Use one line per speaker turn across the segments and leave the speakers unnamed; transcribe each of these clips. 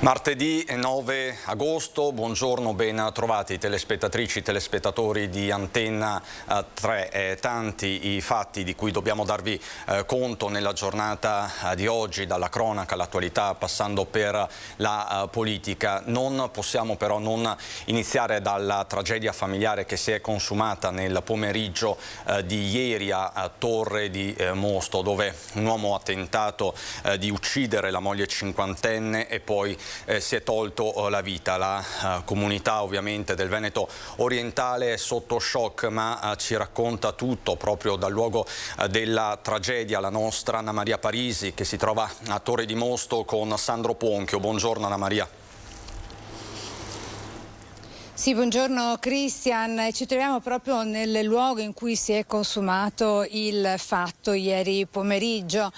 Martedì 9 agosto, buongiorno, ben trovati telespettatrici e telespettatori di Antenna 3. Tanti i fatti di cui dobbiamo darvi conto nella giornata di oggi, dalla cronaca all'attualità, passando per la politica. Non possiamo però non iniziare dalla tragedia familiare che si è consumata nel pomeriggio di ieri a Torre di Mosto, dove un uomo ha tentato di uccidere la moglie cinquantenne e poi si è tolto la vita. La comunità ovviamente del Veneto orientale è sotto shock, ma ci racconta tutto proprio dal luogo della tragedia la nostra Anna Maria Parisi, che si trova a Torre di Mosto con Sandro Ponchio. Buongiorno Anna Maria.
Sì, buongiorno Christian, ci troviamo proprio nel luogo in cui si è consumato il fatto ieri pomeriggio,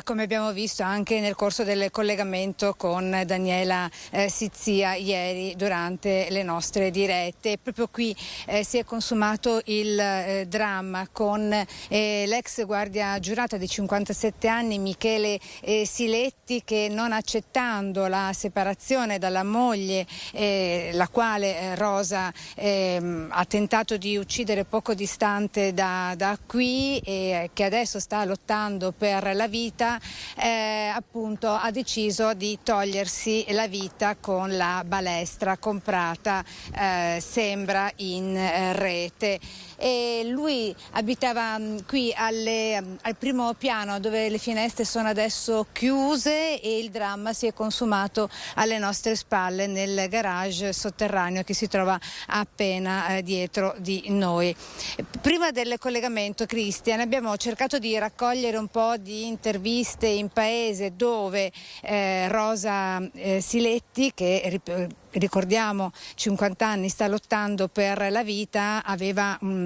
come abbiamo visto anche nel corso del collegamento con Daniela Sizia ieri durante le nostre dirette. Proprio qui si è consumato il dramma con l'ex guardia giurata di 57 anni Michele Siletti, che, non accettando la separazione dalla moglie, la quale Rosa ha tentato di uccidere poco distante da qui, e che adesso sta lottando per la vita, appunto ha deciso di togliersi la vita con la balestra comprata, sembra in rete. E lui abitava qui al primo piano, dove le finestre sono adesso chiuse, e il dramma si è consumato alle nostre spalle nel garage sotterraneo che si trova appena dietro di noi. Prima del collegamento, Cristian, abbiamo cercato di raccogliere un po' di interviste in paese, dove Rosa Siletti, che ricordiamo 50 anni, sta lottando per la vita,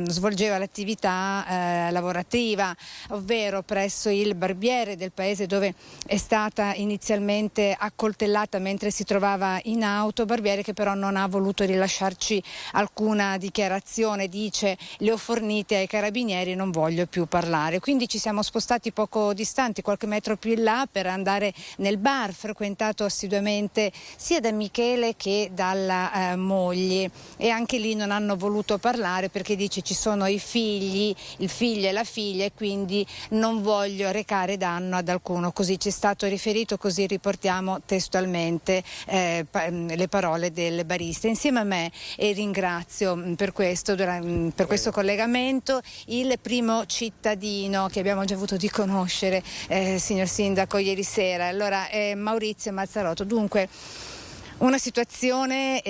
svolgeva l'attività lavorativa, ovvero presso il barbiere del paese dove è stata inizialmente accoltellata mentre si trovava in auto, barbiere che però non ha voluto rilasciarci alcuna dichiarazione. Dice: le ho fornite ai carabinieri, non voglio più parlare. Quindi ci siamo spostati poco distanti, qualche metro più in là, per andare nel bar frequentato assiduamente sia da Michele che dalla moglie, e anche lì non hanno voluto parlare perché dice: ci sono i figli, il figlio e la figlia, e quindi non voglio recare danno ad alcuno. Così ci è stato riferito, così riportiamo testualmente le parole del barista. Insieme a me, e ringrazio per questo collegamento, il primo cittadino che abbiamo già avuto di conoscere, signor Sindaco, ieri sera. Allora, Maurizio Mazzarotto. Dunque, una situazione,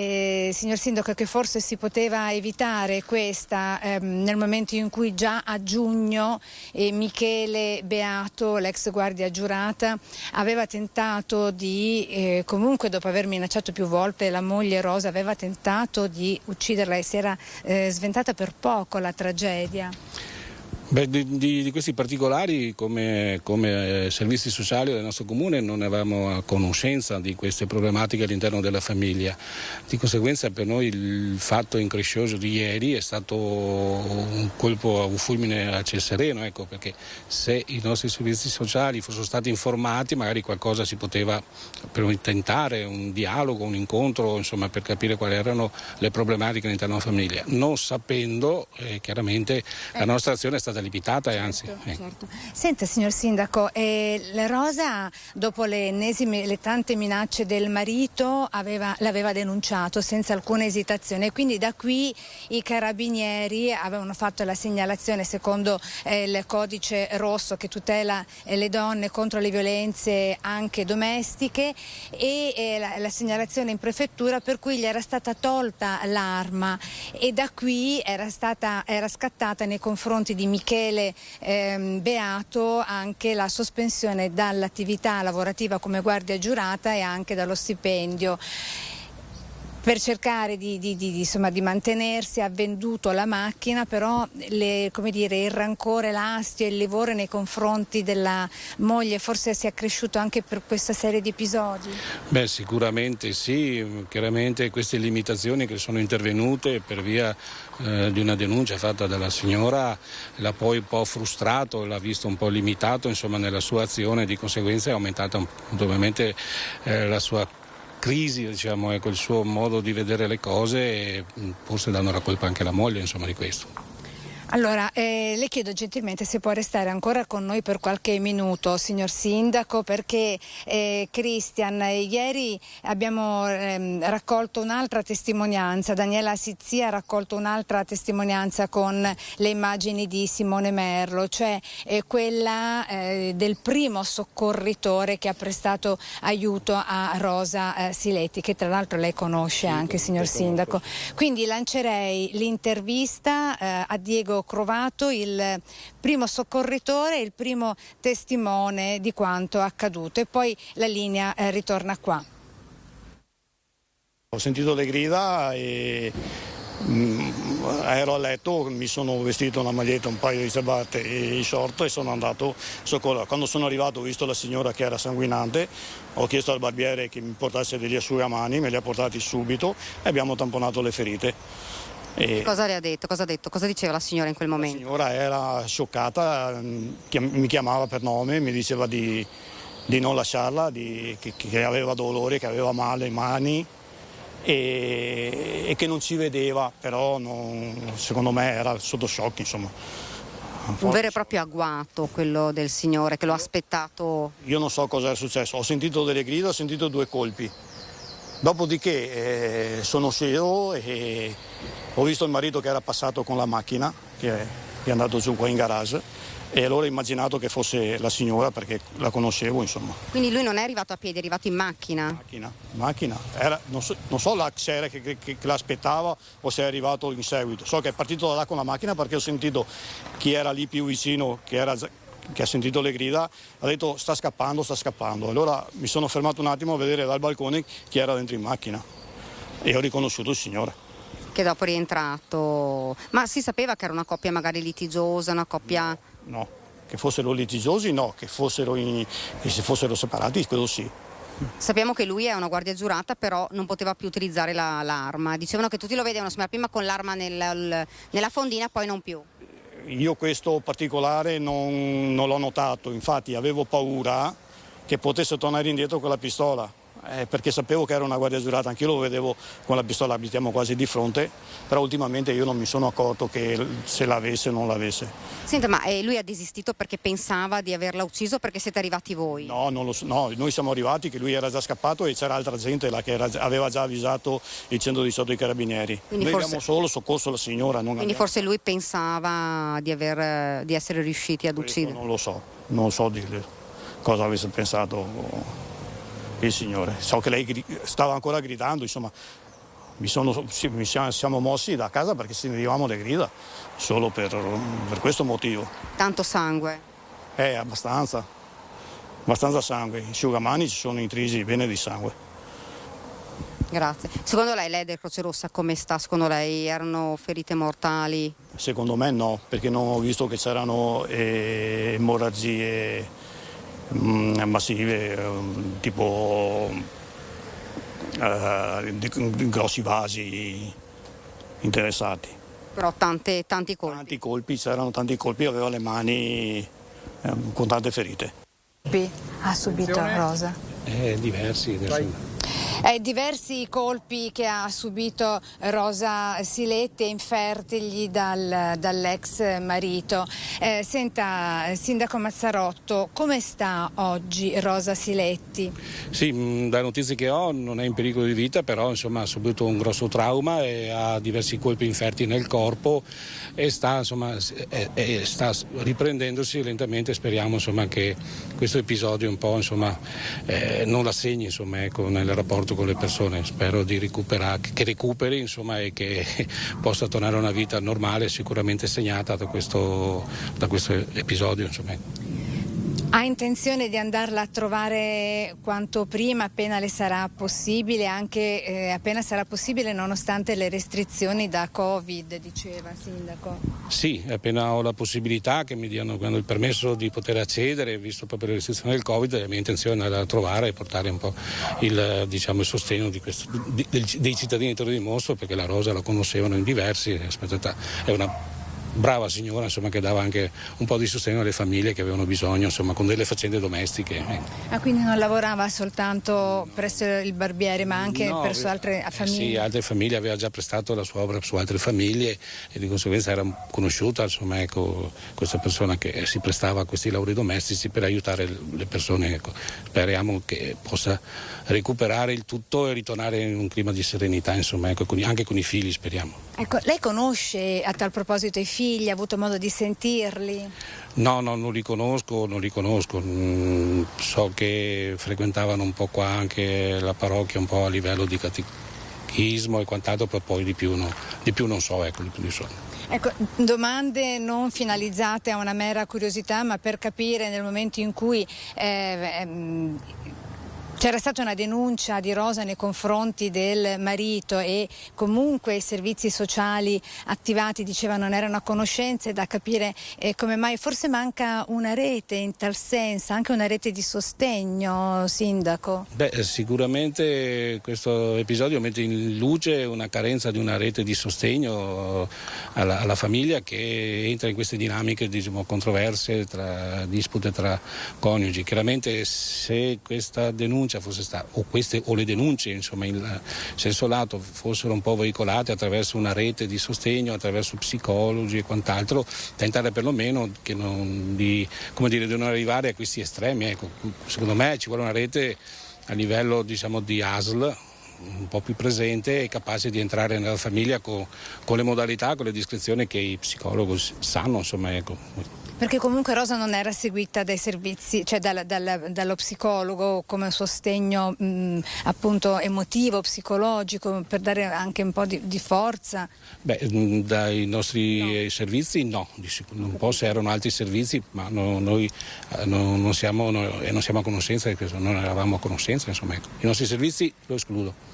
signor Sindaco, che forse si poteva evitare, questa, nel momento in cui già a giugno Michele Beato, l'ex guardia giurata, aveva tentato di, comunque dopo aver minacciato più volte la moglie Rosa, aveva tentato di ucciderla, e si era sventata per poco la tragedia.
Beh, di questi particolari come servizi sociali del nostro comune non avevamo a conoscenza di queste problematiche all'interno della famiglia. Di conseguenza per noi il fatto increscioso di ieri è stato un colpo, un fulmine a ciel sereno, ecco, perché se i nostri servizi sociali fossero stati informati magari qualcosa si poteva tentare, un dialogo, un incontro, insomma, per capire quali erano le problematiche all'interno della famiglia. Non sapendo, chiaramente la nostra azione è stata limitata, e anzi.
Certo. Senta, signor Sindaco, la Rosa, dopo le tante minacce del marito, l'aveva denunciato senza alcuna esitazione, e quindi da qui i carabinieri avevano fatto la segnalazione secondo il codice rosso che tutela le donne contro le violenze anche domestiche, e la segnalazione in prefettura, per cui gli era stata tolta l'arma, e da qui era scattata nei confronti di Michele Beato anche la sospensione dall'attività lavorativa come guardia giurata e anche dallo stipendio. Per cercare di mantenersi ha venduto la macchina, però il rancore, l'astio e il livore nei confronti della moglie forse si è accresciuto anche per questa serie di episodi?
Beh, sicuramente sì, chiaramente queste limitazioni che sono intervenute per via di una denuncia fatta dalla signora l'ha poi un po' frustrato, l'ha visto un po' limitato, insomma, nella sua azione, di conseguenza è aumentata ovviamente la sua crisi, diciamo, ecco, il suo modo di vedere le cose, e forse danno la colpa anche alla moglie, insomma, di questo.
Allora, le chiedo gentilmente se può restare ancora con noi per qualche minuto, signor Sindaco, perché Christian, ieri abbiamo raccolto un'altra testimonianza, Daniela Sizzia ha raccolto un'altra testimonianza con le immagini di Simone Merlo, cioè quella del primo soccorritore che ha prestato aiuto a Rosa Siletti, che tra l'altro lei conosce anche, signor Sindaco. Quindi lancerei l'intervista a Diego Crovato, il primo soccorritore, il primo testimone di quanto accaduto, e poi la linea ritorna qua.
Ho sentito le grida e ero a letto, mi sono vestito una maglietta, un paio di ciabatte e i short e sono andato a soccorrere. Quando sono arrivato ho visto la signora che era sanguinante, ho chiesto al barbiere che mi portasse degli asciugamani, me li ha portati subito e abbiamo tamponato le ferite.
E cosa le ha detto? Cosa ha detto? Cosa diceva la signora in quel momento?
La signora era scioccata, mi chiamava per nome, mi diceva di non lasciarla, che aveva dolore, che aveva male alle mani e che non ci vedeva, però secondo me era sotto shock, insomma.
Un vero e proprio agguato quello del signore che lo ha aspettato.
Io non so cosa è successo, ho sentito delle grida, ho sentito 2 colpi. Dopodiché sono sceso e ho visto il marito che era passato con la macchina, che è andato giù qua in garage, e allora ho immaginato che fosse la signora perché la conoscevo, insomma.
Quindi lui non è arrivato a piedi, è arrivato in macchina?
Macchina. Non so la sera che l'aspettava o se è arrivato in seguito. So che è partito da là con la macchina perché ho sentito chi era lì più vicino, che ha sentito le grida, ha detto sta scappando. Allora mi sono fermato un attimo a vedere dal balcone chi era dentro in macchina e ho riconosciuto il signore.
Che dopo è rientrato. Ma si sapeva che era una coppia magari litigiosa, una coppia...
No, che fossero litigiosi no, che si fossero separati, quello sì.
Sappiamo che lui è una guardia giurata, però non poteva più utilizzare l'arma. Dicevano che tutti lo vedevano prima con l'arma nella fondina, poi non più.
Io questo particolare non l'ho notato, infatti avevo paura che potesse tornare indietro con la pistola, perché sapevo che era una guardia giurata, anch'io lo vedevo con la pistola, abitiamo quasi di fronte, però ultimamente io non mi sono accorto che se l'avesse o non l'avesse.
Senta, ma lui ha desistito perché pensava di averla ucciso, perché siete arrivati voi?
No, noi siamo arrivati che lui era già scappato e c'era altra gente là che aveva già avvisato il 118 dei carabinieri. Quindi noi abbiamo solo soccorso la signora.
Forse lui pensava di essere riusciti ad uccidere?
Non so dirle cosa avesse pensato il signore. So che lei stava ancora gridando, insomma, siamo mossi da casa perché sentivamo le grida, solo per questo motivo.
Tanto sangue?
Abbastanza sangue, i asciugamani ci sono intrisi bene di sangue.
Grazie. Secondo lei del Croce Rossa come sta? Secondo lei erano ferite mortali?
Secondo me no, perché non ho visto che c'erano emorragie massive, tipo grossi vasi interessati.
Però tanti colpi?
C'erano tanti colpi, aveva le mani con tante ferite.
Ha subito Rosa?
Diversi adesso.
Diversi colpi che ha subito Rosa Siletti, infertigli dall'ex marito. Senta, Sindaco Mazzarotto, come sta oggi Rosa Siletti?
Sì, dalle notizie che ho non è in pericolo di vita, però insomma ha subito un grosso trauma e ha diversi colpi inferti nel corpo e sta riprendendosi lentamente. Speriamo insomma che questo episodio un po' non la segni ecco, nel rapporto con le persone. Spero che recuperi insomma, e che possa tornare a una vita normale, sicuramente segnata da questo episodio insomma.
Ha intenzione di andarla a trovare quanto prima, appena le sarà possibile, anche appena sarà possibile nonostante le restrizioni da Covid, diceva Sindaco?
Sì, appena ho la possibilità che mi diano il permesso di poter accedere, visto proprio le restrizioni del Covid, la mia intenzione è andare a trovare e portare un po' il sostegno dei cittadini di Torre di Mostro, perché la Rosa la conoscevano in diversi, è una brava signora, insomma, che dava anche un po' di sostegno alle famiglie che avevano bisogno, insomma, con delle faccende domestiche.
Ah, quindi non lavorava soltanto presso il barbiere, ma anche presso altre famiglie?
Sì, altre famiglie, aveva già prestato la sua opera su altre famiglie e di conseguenza era conosciuta, insomma, ecco, questa persona che si prestava a questi lavori domestici per aiutare le persone. Ecco. Speriamo che possa recuperare il tutto e ritornare in un clima di serenità, insomma, ecco, anche con i figli, speriamo.
Ecco, lei conosce a tal proposito i figli, ha avuto modo di sentirli?
No, non li conosco. So che frequentavano un po' qua anche la parrocchia, un po' a livello di catechismo e quant'altro, però poi di più non so, ecco, di più non so.
Ecco, domande non finalizzate a una mera curiosità, ma per capire nel momento in cui c'era stata una denuncia di Rosa nei confronti del marito e comunque i servizi sociali attivati dicevano non erano a conoscenza, da capire come mai forse manca una rete in tal senso, anche una rete di sostegno, Sindaco?
Sicuramente questo episodio mette in luce una carenza di una rete di sostegno alla famiglia che entra in queste dinamiche, diciamo, controverse, dispute tra coniugi. Chiaramente se questa denuncia fosse stata, o le denunce, insomma, in senso lato, fossero un po' veicolate attraverso una rete di sostegno, attraverso psicologi e quant'altro, tentare perlomeno di non arrivare a questi estremi. Ecco, secondo me ci vuole una rete a livello, diciamo, di ASL un po' più presente e capace di entrare nella famiglia con le modalità, con le descrizioni che i psicologi sanno, insomma, ecco.
Perché comunque Rosa non era seguita dai servizi, cioè dallo psicologo come sostegno appunto emotivo, psicologico, per dare anche un po' di forza?
Dai nostri servizi no, un po' se erano altri servizi, ma noi non siamo a conoscenza di questo, non eravamo a conoscenza, insomma, ecco. I nostri servizi lo escludo.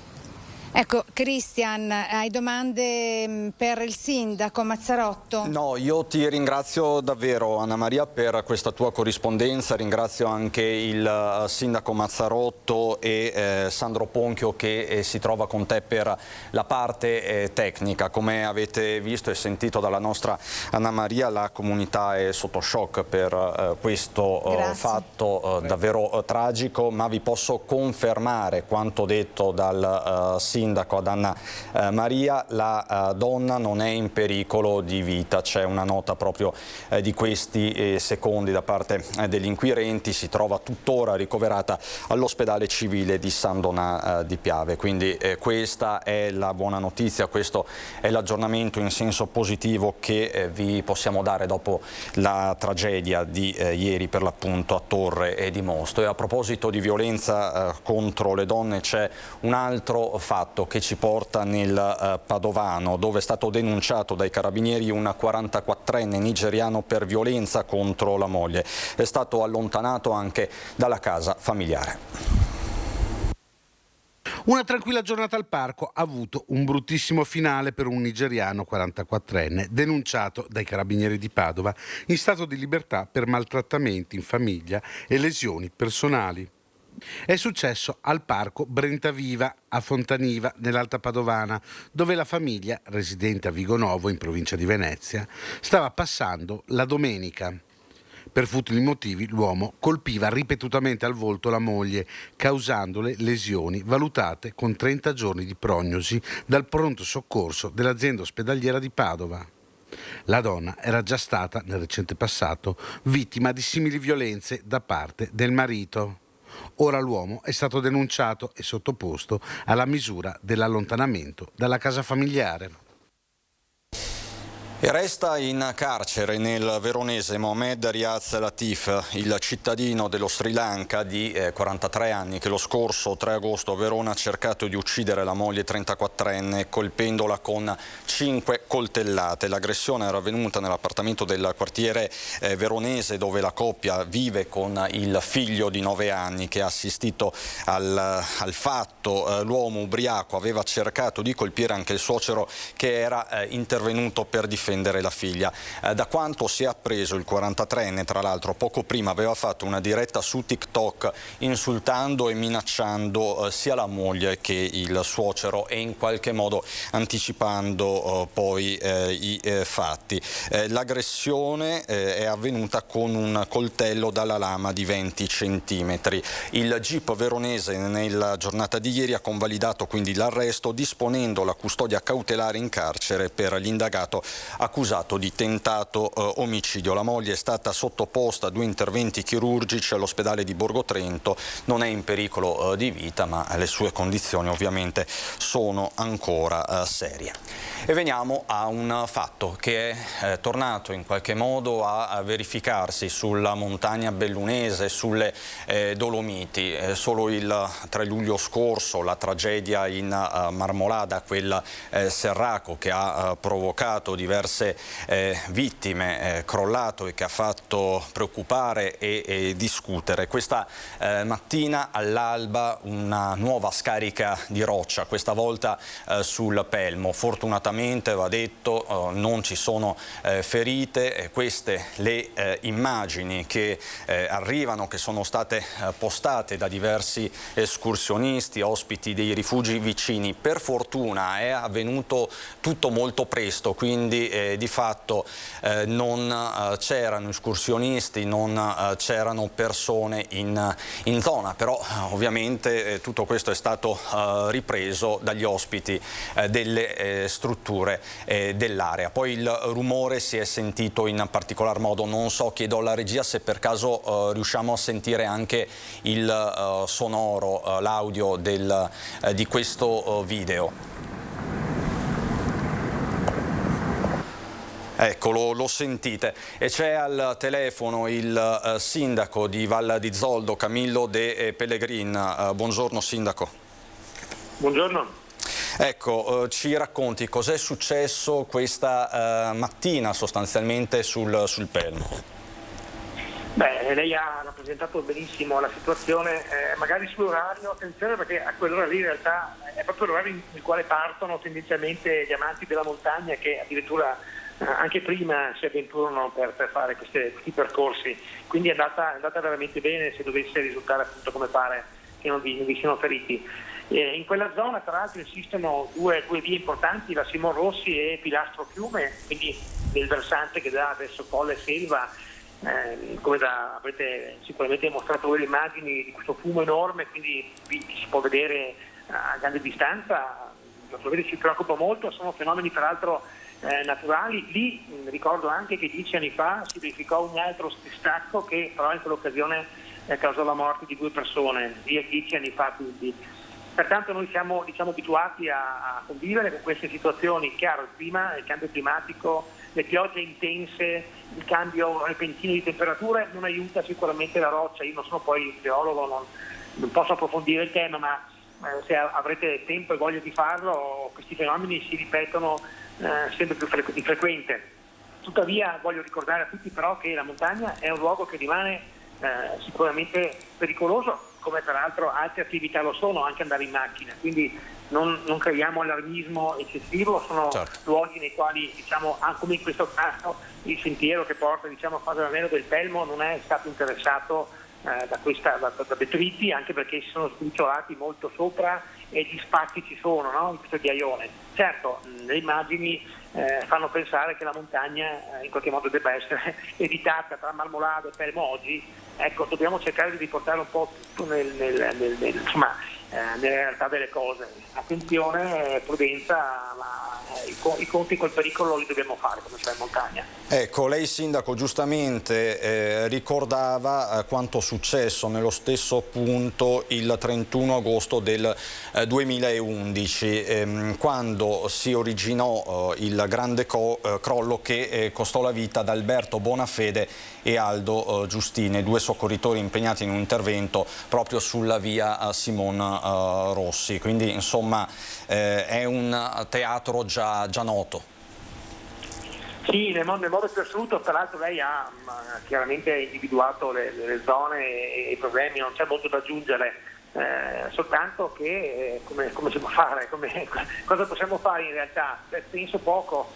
Ecco, Cristian, hai domande per il sindaco Mazzarotto?
No, io ti ringrazio davvero, Anna Maria, per questa tua corrispondenza, ringrazio anche il sindaco Mazzarotto e Sandro Ponchio che si trova con te per la parte tecnica. Come avete visto e sentito dalla nostra Anna Maria, la comunità è sotto shock per questo fatto davvero tragico, ma vi posso confermare quanto detto dal sindaco ad Anna Maria: la donna non è in pericolo di vita. C'è una nota proprio di questi secondi da parte degli inquirenti, si trova tuttora ricoverata all'ospedale civile di San Donà di Piave. Quindi questa è la buona notizia, questo è l'aggiornamento in senso positivo che vi possiamo dare dopo la tragedia di ieri, per l'appunto, a Torre e di Mosto. E a proposito di violenza contro le donne, c'è un altro fatto che ci porta nel Padovano, dove è stato denunciato dai carabinieri un 44enne nigeriano per violenza contro la moglie. È stato allontanato anche dalla casa familiare.
Una tranquilla giornata al parco ha avuto un bruttissimo finale per un nigeriano 44enne denunciato dai carabinieri di Padova in stato di libertà per maltrattamenti in famiglia e lesioni personali. È successo al parco Brentaviva a Fontaniva, nell'Alta Padovana, dove la famiglia, residente a Vigonovo, in provincia di Venezia, stava passando la domenica. Per futili motivi l'uomo colpiva ripetutamente al volto la moglie, causandole lesioni valutate con 30 giorni di prognosi dal pronto soccorso dell'azienda ospedaliera di Padova. La donna era già stata, nel recente passato, vittima di simili violenze da parte del marito. Ora l'uomo è stato denunciato e sottoposto alla misura dell'allontanamento dalla casa familiare.
E resta in carcere nel veronese Mohamed Riaz Latif, il cittadino dello Sri Lanka di 43 anni che lo scorso 3 agosto a Verona ha cercato di uccidere la moglie 34enne colpendola con 5 coltellate. L'aggressione era avvenuta nell'appartamento del quartiere veronese, dove la coppia vive con il figlio di 9 anni che ha assistito al fatto. L'uomo ubriaco aveva cercato di colpire anche il suocero che era intervenuto per difenderlo. difendere la figlia. Da quanto si è appreso, il 43enne tra l'altro poco prima aveva fatto una diretta su TikTok insultando e minacciando sia la moglie che il suocero e in qualche modo anticipando poi i fatti. L'aggressione è avvenuta con un coltello dalla lama di 20 centimetri. Il GIP veronese nella giornata di ieri ha convalidato quindi l'arresto, disponendo la custodia cautelare in carcere per l'indagato accusato di tentato omicidio. La moglie è stata sottoposta a 2 interventi chirurgici all'ospedale di Borgo Trento, non è in pericolo di vita, ma le sue condizioni ovviamente sono ancora serie. E veniamo a un fatto che è tornato in qualche modo a verificarsi sulla montagna bellunese, sulle Dolomiti. Solo il 3 luglio scorso la tragedia in Marmolada, quel serraco che ha provocato diverse vittime, crollato e che ha fatto preoccupare e discutere. Questa mattina all'alba una nuova scarica di roccia, questa volta sul Pelmo. Fortunatamente, va detto, non ci sono ferite. Queste le immagini che arrivano, che sono state postate da diversi escursionisti, ospiti dei rifugi vicini. Per fortuna è avvenuto tutto molto presto, quindi di fatto non c'erano escursionisti, non c'erano persone in zona, però ovviamente tutto questo è stato ripreso dagli ospiti delle strutture dell'area. Poi il rumore si è sentito in particolar modo, non so, chiedo alla regia se per caso riusciamo a sentire anche il sonoro, l'audio di questo video. Ecco, lo sentite. E c'è al telefono il sindaco di Val di Zoldo, Camillo De Pellegrin. Buongiorno sindaco.
Buongiorno.
Ecco, ci racconti cos'è successo questa mattina sostanzialmente sul Pelmo?
Beh, lei ha rappresentato benissimo la situazione, magari sull'orario, attenzione perché a quell'ora lì in realtà è proprio l'orario in quale partono tendenzialmente gli amanti della montagna, che addirittura anche prima si avventurano per fare questi percorsi, quindi è andata veramente bene, se dovesse risultare appunto come pare che non vi siano feriti. In quella zona tra l'altro insistono due vie importanti, la Simon Rossi e Pilastro Fiume, quindi nel versante che dà verso Colle Selva. Come avrete sicuramente mostrato voi le immagini di questo fumo enorme, quindi si può vedere a grande distanza, naturalmente ci preoccupa molto, sono fenomeni peraltro naturali. Lì ricordo anche che 10 anni fa si verificò un altro distacco che però in quell'occasione causò la morte di 2 persone, 10 anni fa quindi. Pertanto noi siamo abituati a convivere con queste situazioni. Chiaro, il clima, il cambio climatico, le piogge intense, il cambio repentino di temperature non aiuta sicuramente la roccia. Io non sono poi geologo, non posso approfondire il tema, ma se avrete tempo e voglia di farlo, questi fenomeni si ripetono sempre più di frequente. Tuttavia voglio ricordare a tutti però che la montagna è un luogo che rimane sicuramente pericoloso, come peraltro altre attività lo sono, anche andare in macchina, quindi non creiamo allarmismo eccessivo, sono luoghi nei quali, come in questo caso, il sentiero che porta a fare l'anello del Pelmo non è stato interessato da detriti, anche perché si sono sbriciolati molto sopra e gli spazi ci sono, no? In questo ghiaione. Certo, le immagini fanno pensare che la montagna in qualche modo debba essere evitata tra Marmolada e Pelmo oggi. Ecco, dobbiamo cercare di riportare un po' tutto nella realtà delle cose. Attenzione, prudenza, ma i conti col pericolo li dobbiamo fare come sta in montagna.
Ecco, lei sindaco giustamente ricordava quanto successo nello stesso punto il 31 agosto del 2011, quando si originò il grande crollo che costò la vita ad Alberto Bonafede e Aldo Giustine, 2 soccorritori impegnati in un intervento proprio sulla via Simon Rossi. Quindi insomma è un teatro già noto.
Sì, nel modo più assoluto. Peraltro lei ha chiaramente individuato le zone e i problemi, non c'è molto da aggiungere, soltanto che come si può fare, cosa possiamo fare in realtà? Penso poco.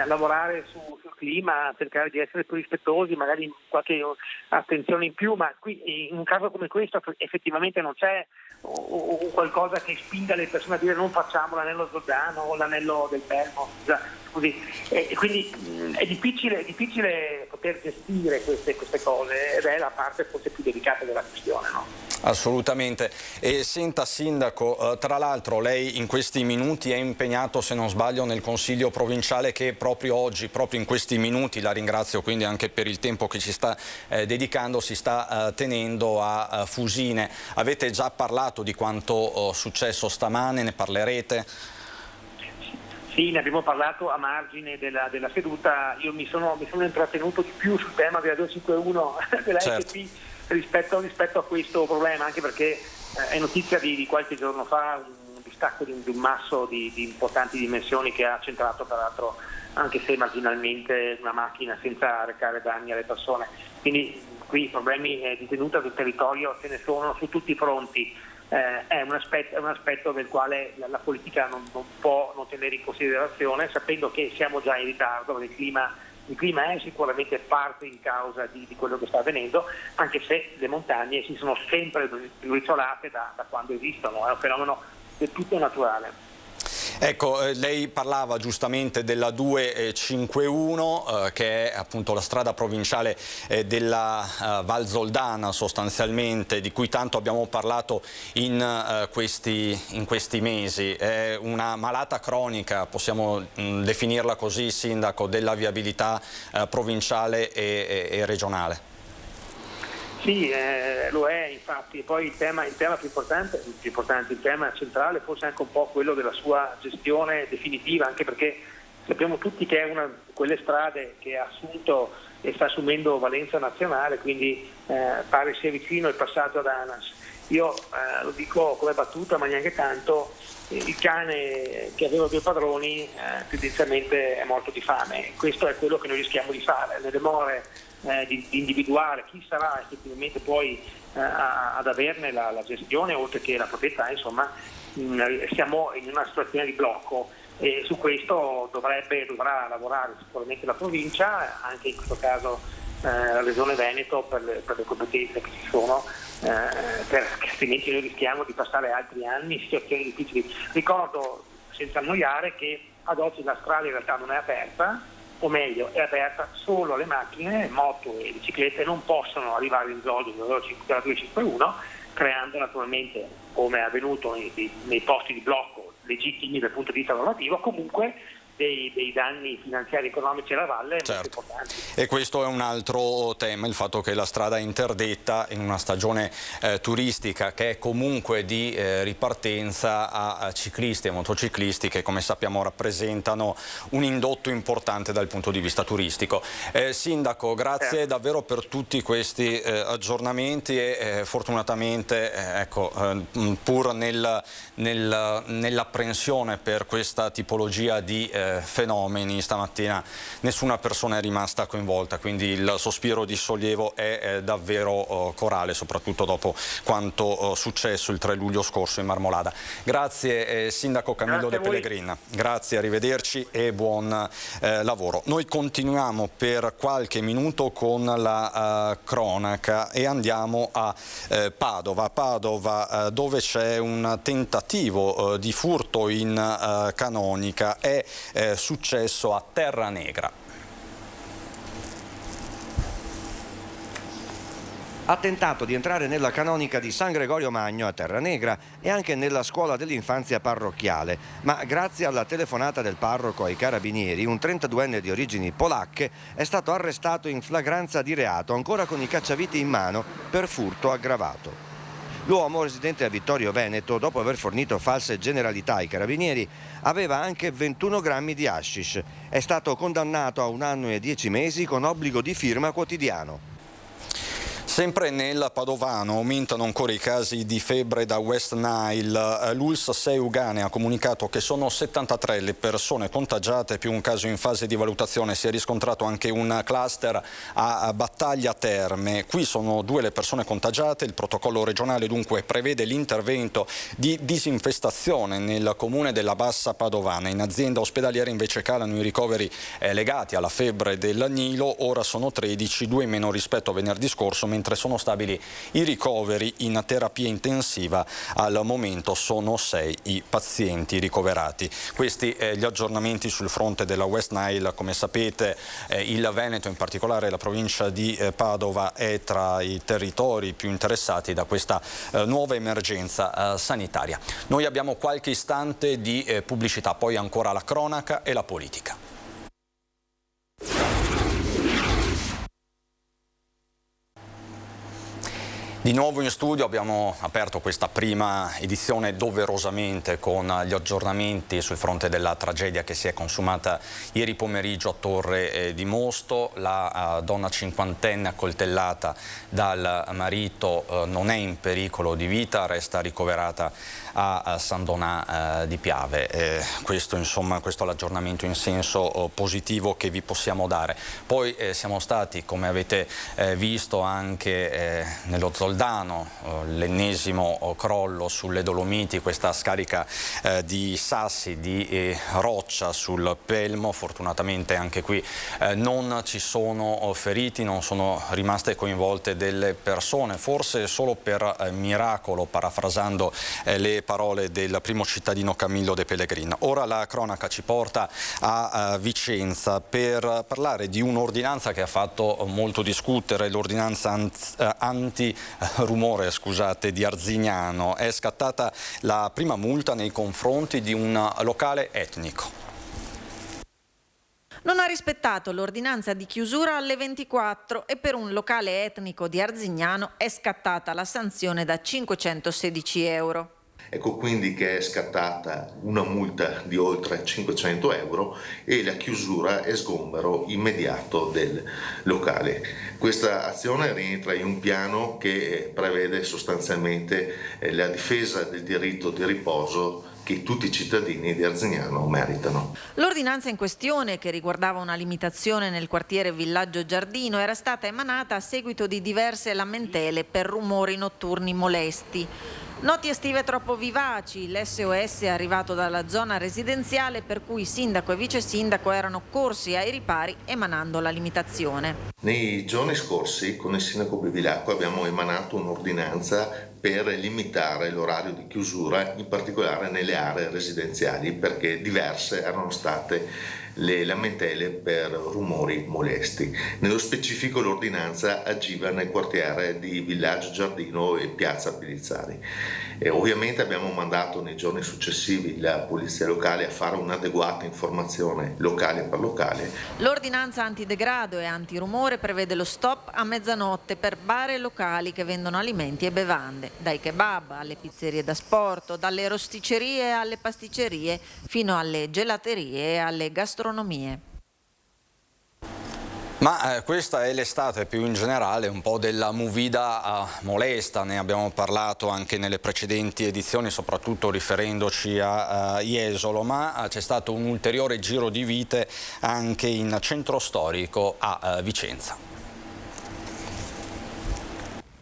lavorare sul clima, cercare di essere più rispettosi, magari qualche attenzione in più, ma qui in un caso come questo effettivamente non c'è qualcosa che spinga le persone a dire non facciamo l'anello Zordano o l'anello del Belmo, così. E quindi è difficile poter gestire queste cose ed è la parte forse più delicata della questione, no?
Assolutamente. E senta Sindaco, tra l'altro lei in questi minuti è impegnato, se non sbaglio, nel Consiglio provinciale che proprio oggi, proprio in questi minuti, la ringrazio quindi anche per il tempo che ci sta dedicando, si sta tenendo a Fusine. Avete già parlato di quanto successo stamane, ne parlerete?
Sì, ne abbiamo parlato a margine della seduta. Io mi sono intrattenuto di più sul tema della 251 della SP rispetto a questo problema, anche perché è notizia di qualche giorno fa un distacco di un masso di importanti dimensioni che ha centrato peraltro, anche se marginalmente, una macchina senza recare danni alle persone. Quindi qui i problemi di tenuta del territorio ce ne sono su tutti i fronti. È un aspetto del quale la politica non può non tenere in considerazione, sapendo che siamo già in ritardo, perché il clima è sicuramente parte in causa di quello che sta avvenendo, anche se le montagne si sono sempre briciolate da quando esistono, è un fenomeno del tutto naturale.
Ecco, lei parlava giustamente della 251 che è appunto la strada provinciale della Val Zoldana sostanzialmente, di cui tanto abbiamo parlato in questi mesi. È una malata cronica, possiamo definirla così, Sindaco, della viabilità provinciale e regionale.
Sì, lo è infatti, e poi il tema più importante, il tema centrale forse anche un po' quello della sua gestione definitiva, anche perché sappiamo tutti che è una di quelle strade che ha assunto e sta assumendo valenza nazionale, quindi pare sia vicino il passaggio ad ANAS. Io lo dico come battuta, ma neanche tanto, il cane che aveva 2 padroni tendenzialmente è morto di fame. Questo è quello che noi rischiamo di fare, nelle more di individuare chi sarà effettivamente poi ad averne la gestione, oltre che la proprietà. Insomma, siamo in una situazione di blocco e su questo dovrà lavorare sicuramente la provincia, anche in questo caso la Regione Veneto per le competenze che ci sono, perché altrimenti noi rischiamo di passare altri anni in situazioni difficili. Ricordo, senza annoiare, che ad oggi la strada in realtà non è aperta, o meglio è aperta solo alle macchine, moto e biciclette non possono arrivare in zona della 251, creando naturalmente, come è avvenuto nei posti di blocco legittimi dal punto di vista normativo, comunque dei danni finanziari e economici alla valle molto importanti.
E questo è un altro tema, il fatto che la strada è interdetta in una stagione turistica che è comunque di ripartenza a ciclisti e motociclisti che, come sappiamo, rappresentano un indotto importante dal punto di vista turistico. Sindaco, grazie davvero per tutti questi aggiornamenti e fortunatamente pur nell'apprensione per questa tipologia di fenomeni, stamattina nessuna persona è rimasta coinvolta, quindi il sospiro di sollievo è davvero corale, soprattutto dopo quanto successo il 3 luglio scorso in Marmolada. Grazie Sindaco Camillo De Pellegrin, grazie, arrivederci e buon lavoro. Noi continuiamo per qualche minuto con la cronaca e andiamo a Padova, dove c'è un tentativo di furto in canonica. È successo a Terranegra.
Ha tentato di entrare nella canonica di San Gregorio Magno a Terranegra e anche nella scuola dell'infanzia parrocchiale, ma grazie alla telefonata del parroco ai carabinieri, un 32enne di origini polacche è stato arrestato in flagranza di reato, ancora con i cacciaviti in mano, per furto aggravato. L'uomo, residente a Vittorio Veneto, dopo aver fornito false generalità ai carabinieri, aveva anche 21 grammi di hashish. È stato condannato a 1 anno e 10 mesi con obbligo di firma quotidiano.
Sempre nel Padovano aumentano ancora i casi di febbre da West Nile. L'ULSS 6 Ugane ha comunicato che sono 73 le persone contagiate più un caso in fase di valutazione. Si è riscontrato anche un cluster a Battaglia Terme. Qui sono 2 le persone contagiate. Il protocollo regionale dunque prevede l'intervento di disinfestazione nel comune della Bassa Padovana. In azienda ospedaliera invece calano i ricoveri legati alla febbre del Nilo. Ora sono 13, 2 in meno rispetto a venerdì scorso, mentre sono stabili i ricoveri in terapia intensiva. Al momento sono 6 i pazienti ricoverati. Questi gli aggiornamenti sul fronte della West Nile. Come sapete il Veneto, in particolare la provincia di Padova, è tra i territori più interessati da questa nuova emergenza sanitaria. Noi abbiamo qualche istante di pubblicità, poi ancora la cronaca e la politica. Di nuovo in studio abbiamo aperto questa prima edizione doverosamente con gli aggiornamenti sul fronte della tragedia che si è consumata ieri pomeriggio a Torre di Mosto. La donna cinquantenne accoltellata dal marito non è in pericolo di vita, resta ricoverata a San Donà di Piave. Questo è l'aggiornamento in senso positivo che vi possiamo dare. Poi siamo stati, come avete visto, anche nello Zoldano, l'ennesimo crollo sulle Dolomiti, questa scarica di sassi, di roccia sul Pelmo. Fortunatamente anche qui non ci sono feriti, non sono rimaste coinvolte delle persone, forse solo per miracolo, parafrasando le parole del primo cittadino Camillo De Pellegrin. Ora la cronaca ci porta a Vicenza per parlare di un'ordinanza che ha fatto molto discutere, l'ordinanza anti-rumore di Arzignano. È scattata la prima multa nei confronti di un locale etnico.
Non ha rispettato l'ordinanza di chiusura alle 24 e per un locale etnico di Arzignano è scattata la sanzione da 516 euro.
Ecco quindi che è scattata una multa di oltre 500 euro e la chiusura e sgombero immediato del locale. Questa azione rientra in un piano che prevede sostanzialmente la difesa del diritto di riposo che tutti i cittadini di Arzignano meritano.
L'ordinanza in questione, che riguardava una limitazione nel quartiere Villaggio Giardino, era stata emanata a seguito di diverse lamentele per rumori notturni molesti. Noti estive troppo vivaci, l'SOS è arrivato dalla zona residenziale, per cui sindaco e vice sindaco erano corsi ai ripari emanando la limitazione.
Nei giorni scorsi con il sindaco Bevilacqua abbiamo emanato un'ordinanza per limitare l'orario di chiusura, in particolare nelle aree residenziali, perché diverse erano state le lamentele per rumori molesti. Nello specifico l'ordinanza agiva nel quartiere di Villaggio Giardino e Piazza Pilizzari. Ovviamente abbiamo mandato nei giorni successivi la polizia locale a fare un'adeguata informazione locale per locale.
L'ordinanza antidegrado e antirumore prevede lo stop a mezzanotte per bar e locali che vendono alimenti e bevande, dai kebab alle pizzerie da sport, dalle rosticcerie alle pasticcerie fino alle gelaterie e alle gastronomie.
Ma questa è l'estate più in generale, un po' della movida molesta, ne abbiamo parlato anche nelle precedenti edizioni, soprattutto riferendoci a Jesolo, ma c'è stato un ulteriore giro di vite anche in centro storico a Vicenza.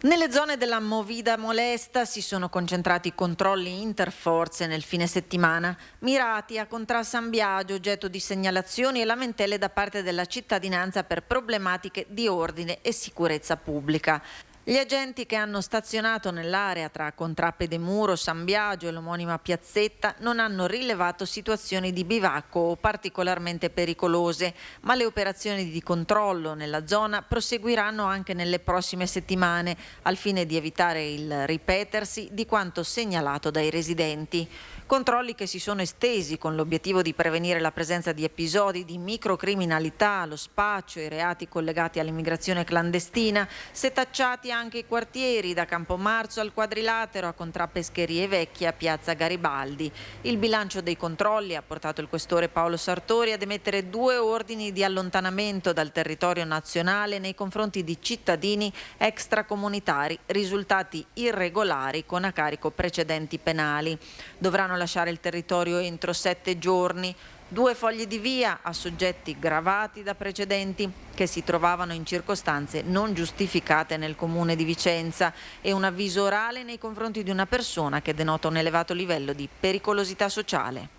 Nelle zone della movida molesta si sono concentrati controlli interforze nel fine settimana, mirati a Contral San Biagio, oggetto di segnalazioni e lamentele da parte della cittadinanza per problematiche di ordine e sicurezza pubblica. Gli agenti che hanno stazionato nell'area tra Contrappe de Muro, San Biagio e l'omonima piazzetta non hanno rilevato situazioni di bivacco o particolarmente pericolose, ma le operazioni di controllo nella zona proseguiranno anche nelle prossime settimane, al fine di evitare il ripetersi di quanto segnalato dai residenti. Controlli che si sono estesi con l'obiettivo di prevenire la presenza di episodi di microcriminalità, lo spaccio e i reati collegati all'immigrazione clandestina, setacciati anche anche i quartieri, da Campomarzo al Quadrilatero a Contrappescherie Vecchie a Piazza Garibaldi. Il bilancio dei controlli ha portato il questore Paolo Sartori ad emettere 2 ordini di allontanamento dal territorio nazionale nei confronti di cittadini extracomunitari risultati irregolari con a carico precedenti penali. Dovranno lasciare il territorio entro 7 giorni. 2 fogli di via a soggetti gravati da precedenti che si trovavano in circostanze non giustificate nel comune di Vicenza e un avviso orale nei confronti di una persona che denota un elevato livello di pericolosità sociale.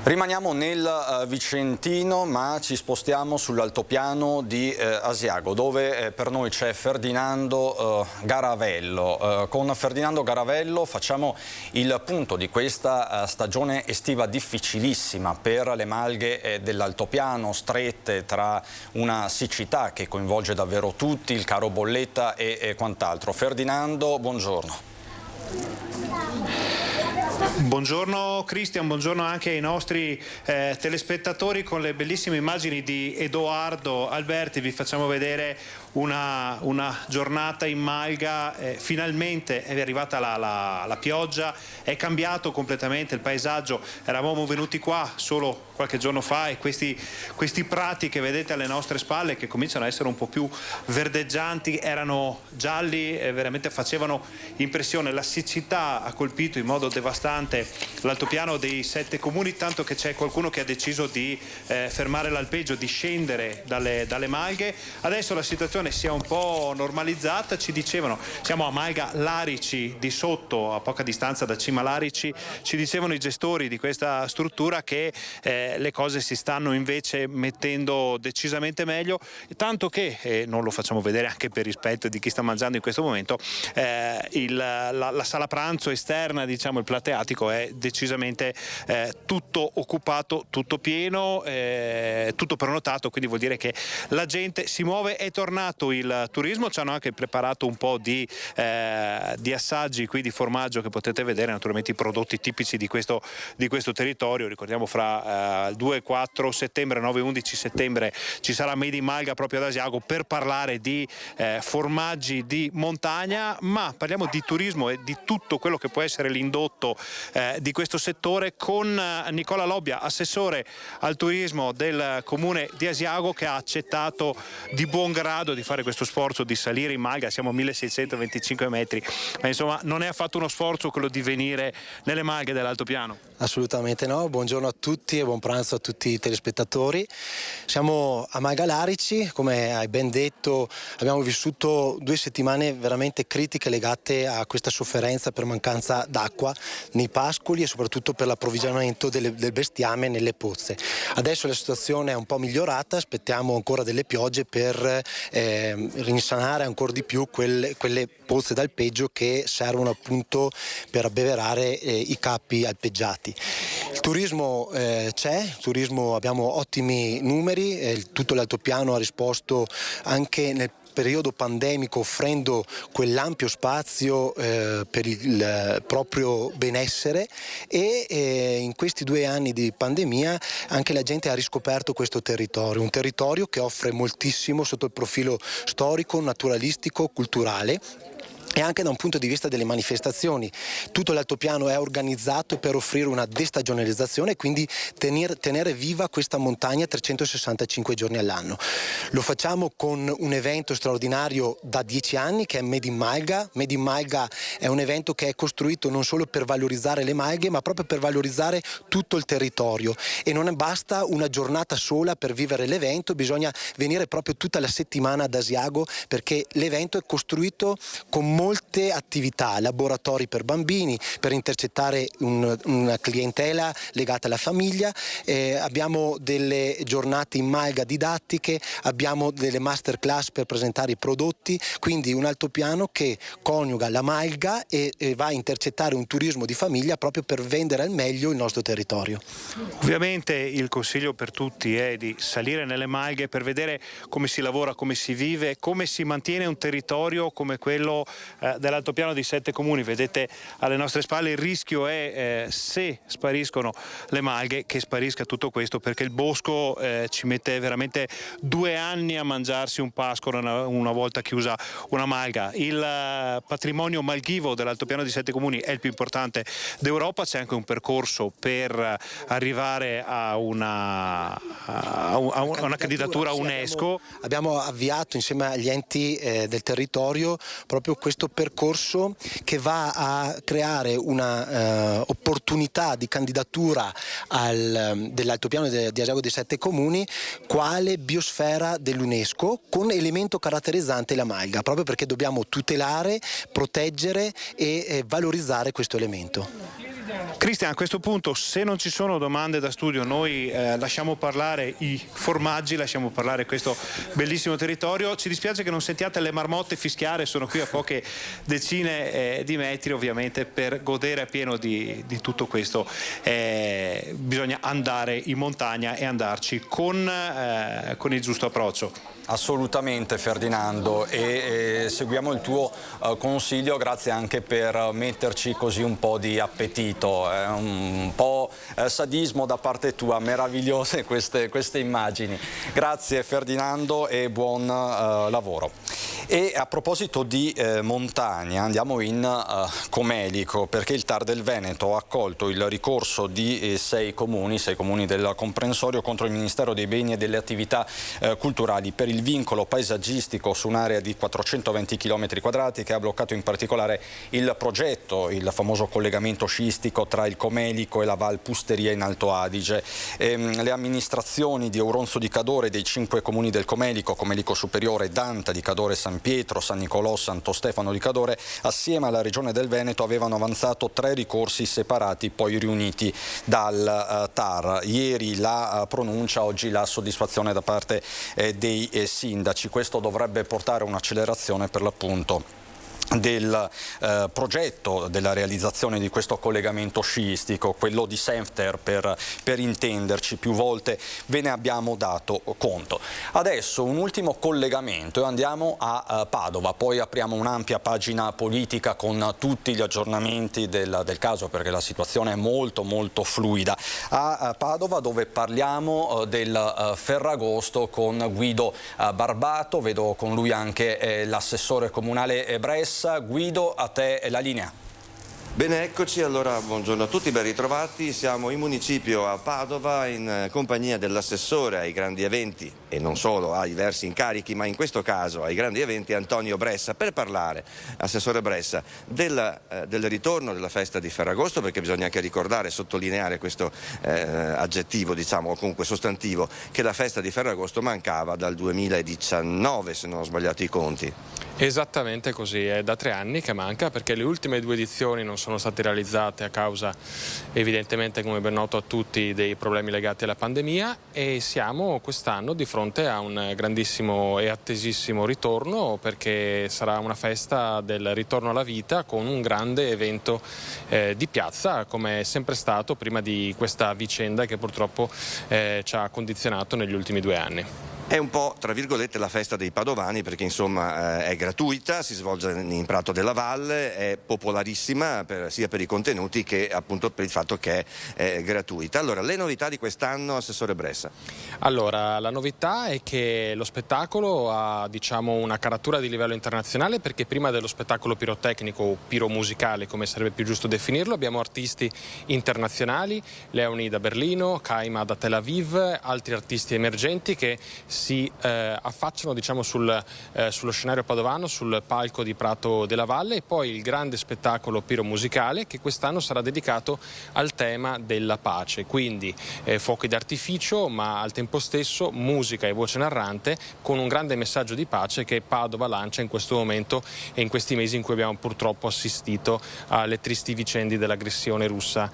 Rimaniamo nel Vicentino, ma ci spostiamo sull'altopiano di Asiago, dove per noi c'è Ferdinando Garavello. Con Ferdinando Garavello facciamo il punto di questa stagione estiva difficilissima per le malghe dell'altopiano, strette tra una siccità che coinvolge davvero tutti, il caro bolletta e quant'altro. Ferdinando, buongiorno.
Buongiorno Cristian, buongiorno anche ai nostri telespettatori. Con le bellissime immagini di Edoardo Alberti vi facciamo vedere una giornata in malga. Finalmente è arrivata la pioggia, è cambiato completamente il paesaggio. Eravamo venuti qua solo qualche giorno fa e questi prati che vedete alle nostre spalle, che cominciano a essere un po' più verdeggianti, erano gialli e veramente facevano impressione. La siccità ha colpito in modo devastante l'altopiano dei 7 comuni, tanto che c'è qualcuno che ha deciso di fermare l'alpeggio, di scendere dalle malghe. Adesso la situazione si è un po' normalizzata. Ci dicevano, siamo a Malga Larici, di sotto, a poca distanza da Cima Larici, ci dicevano i gestori di questa struttura che le cose si stanno invece mettendo decisamente meglio, tanto che, non lo facciamo vedere anche per rispetto di chi sta mangiando in questo momento, la sala pranzo esterna, diciamo il plateatico, è decisamente tutto occupato, tutto pieno, tutto prenotato, quindi vuol dire che la gente si muove. È tornato il turismo, ci hanno anche preparato un po' di assaggi qui di formaggio che potete vedere, naturalmente i prodotti tipici di questo territorio. Ricordiamo fra il 2 e 4 settembre, 9 e 11 settembre ci sarà Made in Malga proprio ad Asiago per parlare di formaggi di montagna, ma parliamo di turismo e di tutto quello che può essere l'indotto di questo settore con Nicola Lobbia, assessore al turismo del comune di Asiago, che ha accettato di buon grado di fare questo sforzo di salire in malga. Siamo a 1625 metri, ma insomma non è affatto uno sforzo quello di venire nelle malghe dell'altopiano.
Assolutamente no, buongiorno a tutti e buon pranzo a tutti i telespettatori. Siamo a Malga Larici, come hai ben detto abbiamo vissuto 2 settimane veramente critiche legate a questa sofferenza per mancanza d'acqua nei pascoli e soprattutto per l'approvvigionamento del bestiame nelle pozze. Adesso la situazione è un po' migliorata, aspettiamo ancora delle piogge per rinsanare ancora di più quelle pozze d'alpeggio che servono appunto per abbeverare i capi alpeggiati. Il turismo c'è, il turismo abbiamo ottimi numeri, tutto l'altopiano ha risposto anche nel periodo pandemico offrendo quell'ampio spazio per il proprio benessere e in questi 2 anni di pandemia anche la gente ha riscoperto questo territorio, un territorio che offre moltissimo sotto il profilo storico, naturalistico, culturale. E anche da un punto di vista delle manifestazioni. Tutto l'altopiano è organizzato per offrire una destagionalizzazione e quindi tenere viva questa montagna 365 giorni all'anno. Lo facciamo con un evento straordinario da 10 anni che è Made in Malga. Made in Malga è un evento che è costruito non solo per valorizzare le malghe ma proprio per valorizzare tutto il territorio, e non basta una giornata sola per vivere l'evento, bisogna venire proprio tutta la settimana ad Asiago, perché l'evento è costruito con molte attività, laboratori per bambini, per intercettare una clientela legata alla famiglia, abbiamo delle giornate in malga didattiche, abbiamo delle masterclass per presentare i prodotti, quindi un altopiano che coniuga la malga e va a intercettare un turismo di famiglia proprio per vendere al meglio il nostro territorio.
Ovviamente il consiglio per tutti è di salire nelle malghe per vedere come si lavora, come si vive, come si mantiene un territorio come quello dell'altopiano di 7 comuni. Vedete alle nostre spalle, il rischio è se spariscono le malghe che sparisca tutto questo, perché il bosco ci mette veramente 2 anni a mangiarsi un pascolo una volta chiusa una malga. Il patrimonio malghivo dell'altopiano di 7 comuni è il più importante d'Europa. C'è anche un percorso per arrivare a una candidatura UNESCO.
Abbiamo avviato insieme agli enti del territorio proprio questo percorso che va a creare una opportunità di candidatura dell'altopiano di Asiago dei 7 comuni quale biosfera dell'UNESCO, con elemento caratterizzante la malga, proprio perché dobbiamo tutelare, proteggere e valorizzare questo elemento.
Cristian, a questo punto, se non ci sono domande da studio, noi lasciamo parlare i formaggi, lasciamo parlare questo bellissimo territorio. Ci dispiace che non sentiate le marmotte fischiare, sono qui a poche decine di metri. Ovviamente per godere appieno di tutto questo bisogna andare in montagna e andarci con il giusto approccio.
Assolutamente Ferdinando, e seguiamo il tuo consiglio, grazie anche per metterci così un po' di appetito, un po' sadismo da parte tua, meravigliose queste immagini. Grazie Ferdinando e buon lavoro. E a proposito di montagna, andiamo in Comelico, perché il TAR del Veneto ha accolto il ricorso di 6 comuni del comprensorio contro il Ministero dei Beni e delle Attività Culturali per il vincolo paesaggistico su un'area di 420 km² che ha bloccato in particolare il progetto, il famoso collegamento sciistico tra il Comelico e la Val Pusteria in Alto Adige. Le amministrazioni di Auronzo di Cadore e dei 5 comuni del Comelico, Comelico Superiore, Danta di Cadore, San Pietro, San Nicolò, Santo Stefano di Cadore, assieme alla Regione del Veneto avevano avanzato 3 ricorsi separati poi riuniti dal TAR. Ieri la pronuncia, oggi la soddisfazione da parte dei sindaci. Questo dovrebbe portare a un'accelerazione per l'appunto del progetto della realizzazione di questo collegamento sciistico, quello di Senfter per intenderci, più volte ve ne abbiamo dato conto. Adesso un ultimo collegamento e andiamo a Padova, poi apriamo un'ampia pagina politica con tutti gli aggiornamenti del caso, perché la situazione è molto fluida. A Padova, dove parliamo del Ferragosto con Guido Barbato, vedo con lui anche l'assessore comunale Bressa. Guido, a te la linea.
Bene, eccoci, allora buongiorno a tutti, ben ritrovati. Siamo in municipio a Padova in compagnia dell'assessore ai grandi eventi e non solo, ai diversi incarichi, ma in questo caso ai grandi eventi, Antonio Bressa, per parlare, assessore Bressa, del ritorno della festa di Ferragosto, perché bisogna anche ricordare e sottolineare questo aggettivo, diciamo, o comunque sostantivo, che la festa di Ferragosto mancava dal 2019, se non ho sbagliato i conti.
Esattamente così, è da 3 anni che manca, perché le ultime 2 edizioni non sono state realizzate a causa, evidentemente, come ben noto a tutti, dei problemi legati alla pandemia, e siamo quest'anno di fronte a un grandissimo e attesissimo ritorno, perché sarà una festa del ritorno alla vita con un grande evento di piazza, come è sempre stato prima di questa vicenda che purtroppo ci ha condizionato negli ultimi 2 anni.
È un po', tra virgolette, la festa dei padovani, perché insomma è gratuita, si svolge in Prato della Valle, è popolarissima sia per i contenuti che appunto per il fatto che è gratuita. Allora, le novità di quest'anno, assessore Bressa?
Allora, la novità è che lo spettacolo ha, diciamo, una caratura di livello internazionale, perché prima dello spettacolo pirotecnico o piromusicale, come sarebbe più giusto definirlo, abbiamo artisti internazionali, Leoni da Berlino, Kaima da Tel Aviv, altri artisti emergenti che si affacciano, diciamo, sullo scenario padovano, sul palco di Prato della Valle, e poi il grande spettacolo piromusicale che quest'anno sarà dedicato al tema della pace, quindi fuochi d'artificio, ma al tempo stesso musica e voce narrante, con un grande messaggio di pace che Padova lancia in questo momento e in questi mesi in cui abbiamo purtroppo assistito alle tristi vicende dell'aggressione russa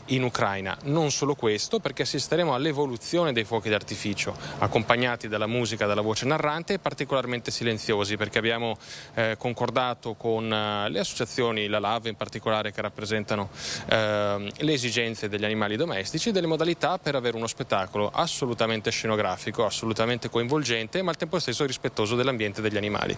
in Ucraina. Non solo questo, perché assisteremo all'evoluzione dei fuochi d'artificio, accompagnati dalla musica, dalla voce narrante, e particolarmente silenziosi, perché abbiamo concordato con le associazioni, la LAV in particolare, che rappresentano le esigenze degli animali domestici, delle modalità per avere uno spettacolo assolutamente scenografico, assolutamente coinvolgente, ma al tempo stesso rispettoso dell'ambiente degli animali.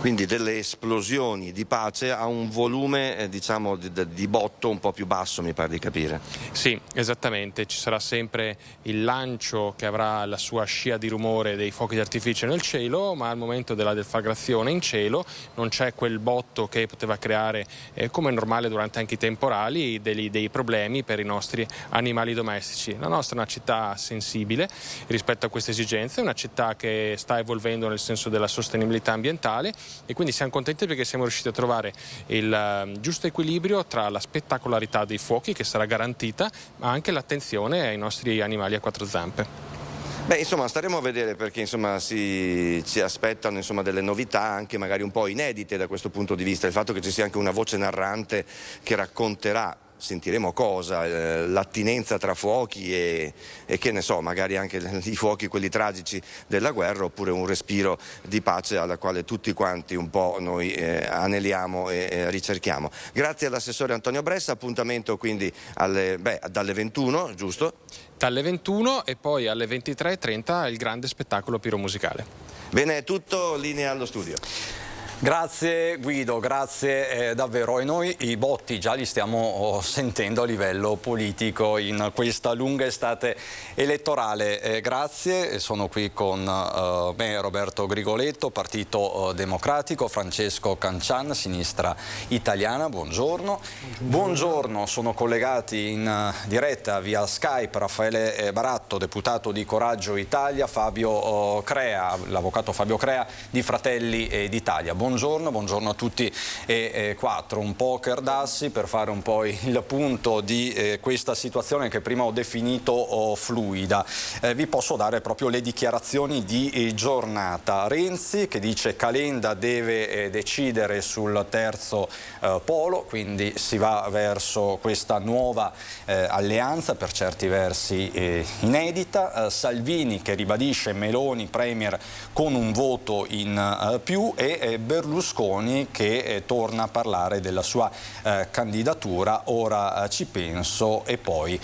Quindi delle esplosioni di pace a un volume diciamo di botto un po' più basso, mi pare di capire.
Sì, esattamente, ci sarà sempre il lancio che avrà la sua scia di rumore dei fuochi d'artificio nel cielo, ma al momento della deflagrazione in cielo non c'è quel botto che poteva creare, come è normale durante anche i temporali, dei problemi per i nostri animali domestici. La nostra è una città sensibile rispetto a queste esigenze, è una città che sta evolvendo nel senso della sostenibilità ambientale, e quindi siamo contenti perché siamo riusciti a trovare il giusto equilibrio tra la spettacolarità dei fuochi, che sarà garantita, ma anche l'attenzione ai nostri animali a quattro zampe.
Beh, insomma, staremo a vedere, perché insomma ci aspettano delle novità anche magari un po' inedite da questo punto di vista. Il fatto che ci sia anche una voce narrante che racconterà, sentiremo cosa, l'attinenza tra fuochi e che ne so, magari anche i fuochi, quelli tragici della guerra, oppure un respiro di pace alla quale tutti quanti un po' noi aneliamo e ricerchiamo. Grazie all'assessore Antonio Bressa, appuntamento quindi dalle 21, giusto?
Dalle 21 e poi alle 23:30 il grande spettacolo piromusicale.
Bene, è tutto, linea allo studio.
Grazie Guido, grazie davvero, e noi i botti già li stiamo sentendo a livello politico in questa lunga estate elettorale. Grazie, sono qui con me Roberto Grigoletto, Partito Democratico, Francesco Cancian, Sinistra Italiana, buongiorno. Buongiorno, sono collegati in diretta via Skype Raffaele Baratto, deputato di Coraggio Italia, Fabio Crea, l'avvocato Fabio Crea di Fratelli d'Italia. Buongiorno a tutti e quattro. Un poker d'assi per fare un po' il punto di questa situazione che prima ho definito fluida. Vi posso dare proprio le dichiarazioni di giornata. Renzi che dice Calenda deve decidere sul terzo polo, quindi si va verso questa nuova alleanza per certi versi inedita. Candiani che ribadisce Meloni premier con un voto in più e Berlusconi che torna a parlare della sua candidatura, ora ci penso e poi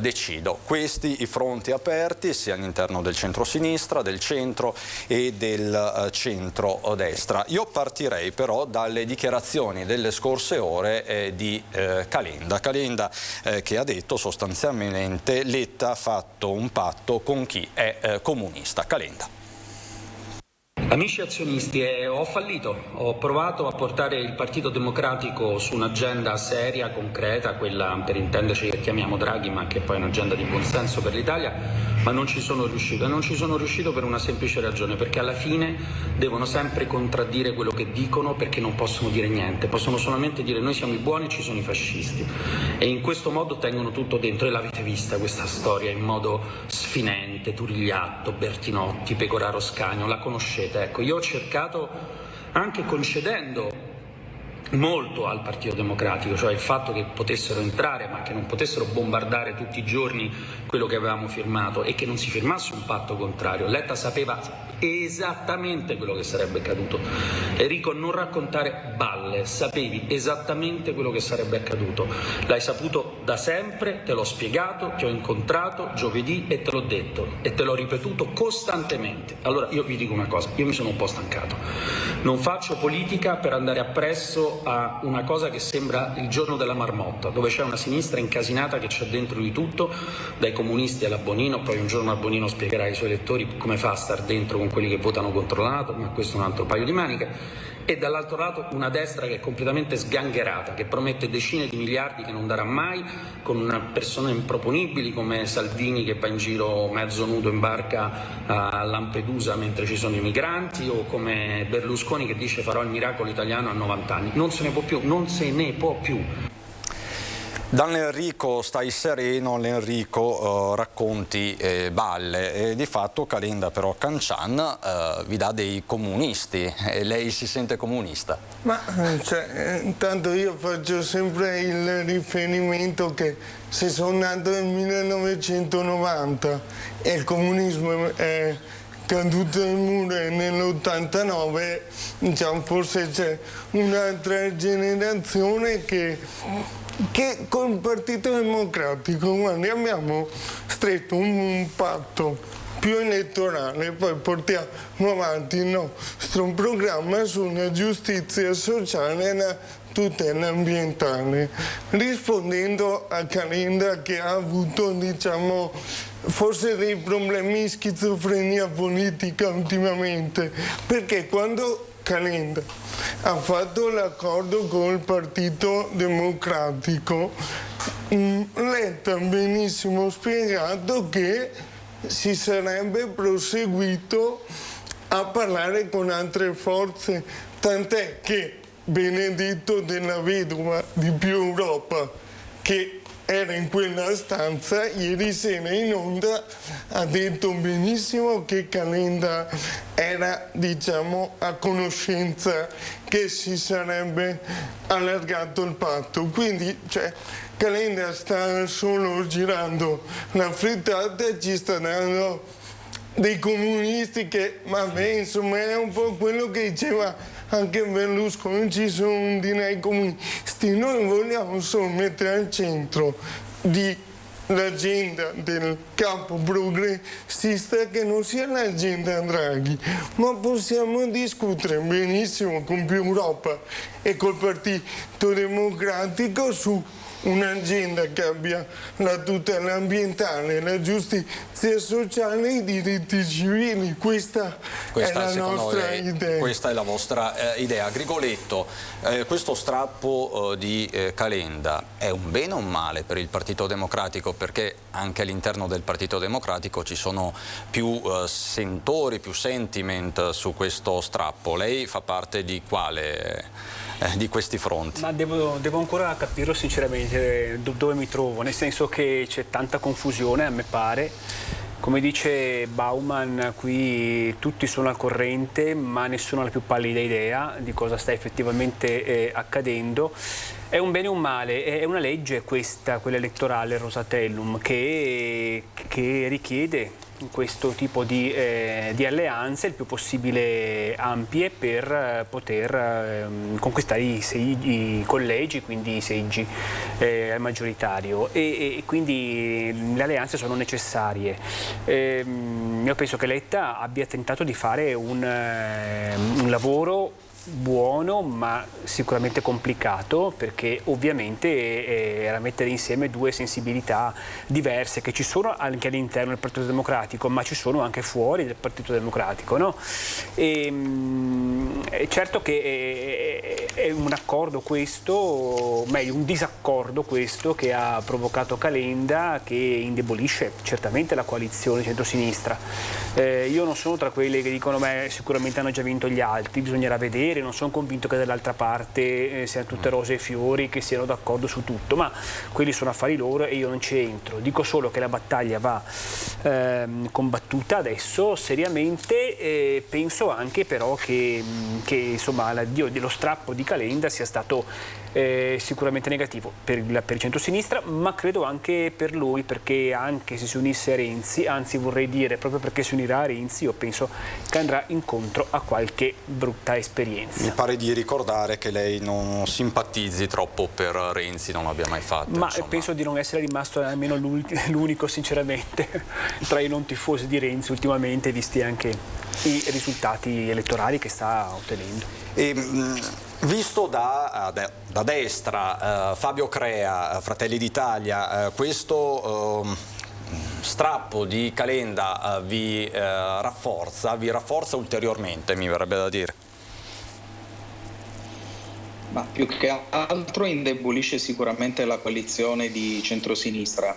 decido. Questi i fronti aperti sia all'interno del centro-sinistra, del centro e del centro-destra. Io partirei però dalle dichiarazioni delle scorse ore di Calenda. Calenda che ha detto sostanzialmente Letta ha fatto un patto con chi è comunista. Calenda.
Amici azionisti, ho fallito, ho provato a portare il Partito Democratico su un'agenda seria, concreta, quella per intenderci che chiamiamo Draghi, ma che poi è un'agenda di buonsenso per l'Italia, ma non ci sono riuscito. E non ci sono riuscito per una semplice ragione, perché alla fine devono sempre contraddire quello che dicono, perché non possono dire niente, possono solamente dire noi siamo i buoni, ci sono i fascisti. E in questo modo tengono tutto dentro, e l'avete vista questa storia in modo sfinente, Turigliatto, Bertinotti, Pecoraro Scanio, la conoscete. Ecco, io ho cercato, anche concedendo molto al Partito Democratico, cioè il fatto che potessero entrare ma che non potessero bombardare tutti i giorni quello che avevamo firmato e che non si firmasse un patto contrario. Letta sapeva esattamente quello che sarebbe accaduto. Enrico, non raccontare balle, sapevi esattamente quello che sarebbe accaduto. L'hai saputo da sempre, te l'ho spiegato, ti ho incontrato giovedì e te l'ho detto e te l'ho ripetuto costantemente. Allora io vi dico una cosa, io mi sono un po' stancato. Non faccio politica per andare appresso a una cosa che sembra il giorno della marmotta, dove c'è una sinistra incasinata che c'è dentro di tutto, dai comunisti alla Bonino. Poi un giorno a Bonino spiegherà ai suoi elettori come fa a star dentro con quelli che votano contro la NATO, ma questo è un altro paio di maniche. E dall'altro lato una destra che è completamente sgangherata, che promette decine di miliardi che non darà mai, con persone improponibili come Salvini che va in giro mezzo nudo in barca a Lampedusa mentre ci sono i migranti, o come Berlusconi che dice farò il miracolo italiano a 90 anni. Non se ne può più, non se ne può più.
Dall'Enrico stai sereno, l'Enrico racconti balle, e di fatto Calenda però Cancian vi dà dei comunisti, e lei si sente comunista?
Ma intanto io faccio sempre il riferimento che se sono nato nel 1990 e il comunismo è caduto il muro nell'89, diciamo, forse c'è un'altra generazione che col Partito Democratico, guardi, abbiamo stretto un patto più elettorale, poi portiamo avanti il nostro programma su una giustizia sociale e una tutela ambientale, rispondendo a Calenda che ha avuto, diciamo, forse dei problemi di schizofrenia politica ultimamente, perché quando Calenda ha fatto l'accordo con il Partito Democratico, Letta ha benissimo spiegato che si sarebbe proseguito a parlare con altre forze, tant'è che Benedetto Della Vedova di Più Europa, che era in quella stanza, ieri sera in onda ha detto benissimo che Calenda era, diciamo, a conoscenza che si sarebbe allargato il patto. Quindi, cioè, Calenda sta solo girando la frittata e ci sta dando dei comunisti che, vabbè, insomma, è un po' quello che diceva anche Berlusconi, ci sono direi comunisti. Noi vogliamo solo mettere al centro l'agenda del campo progressista che non sia l'agenda Draghi, ma possiamo discutere benissimo con Più Europa e col Partito Democratico su un'agenda che abbia la tutela ambientale, la giustizia sociale e i diritti civili. Questa è la nostra idea.
Questa è la vostra idea. Grigoletto, questo strappo di Calenda è un bene o un male per il Partito Democratico? Perché anche all'interno del Partito Democratico ci sono più sentori, più sentiment su questo strappo. Lei fa parte di quale di questi fronti?
Ma devo ancora capirlo sinceramente dove mi trovo, nel senso che c'è tanta confusione, a me pare. Come dice Bauman, qui tutti sono al corrente, ma nessuno ha la più pallida idea di cosa sta effettivamente accadendo. È un bene o un male? È una legge questa, quella elettorale Rosatellum, che richiede questo tipo di alleanze il più possibile ampie per poter conquistare i collegi, quindi i seggi al maggioritario, e quindi le alleanze sono necessarie. Io penso che Letta abbia tentato di fare un lavoro buono, ma sicuramente complicato, perché ovviamente era mettere insieme due sensibilità diverse che ci sono anche all'interno del Partito Democratico, ma ci sono anche fuori del Partito Democratico, no? Certo che è un accordo questo, o meglio un disaccordo questo, che ha provocato Calenda, che indebolisce certamente la coalizione centrosinistra. Io non sono tra quelli che dicono sicuramente hanno già vinto gli altri, bisognerà vedere. Non sono convinto che dall'altra parte siano tutte rose e fiori, che siano d'accordo su tutto, ma quelli sono affari loro e io non ci entro. Dico solo che la battaglia va combattuta adesso seriamente. Penso anche però che insomma l'addio dello strappo di Calenda sia stato sicuramente negativo per il centrosinistra, ma credo anche per lui, perché anche se si unisse a Renzi, anzi vorrei dire proprio perché si unirà a Renzi, io penso che andrà incontro a qualche brutta esperienza.
Mi pare di ricordare che lei non simpatizzi troppo per Renzi, non l'abbia mai fatto.
Ma
insomma.
Penso di non essere rimasto nemmeno l'unico sinceramente tra i non tifosi di Renzi ultimamente, visti anche i risultati elettorali che sta ottenendo.
Visto da destra, Fabio Crea, Fratelli d'Italia, questo strappo di Calenda vi rafforza ulteriormente, mi verrebbe da dire.
Ma più che altro indebolisce sicuramente la coalizione di centrosinistra.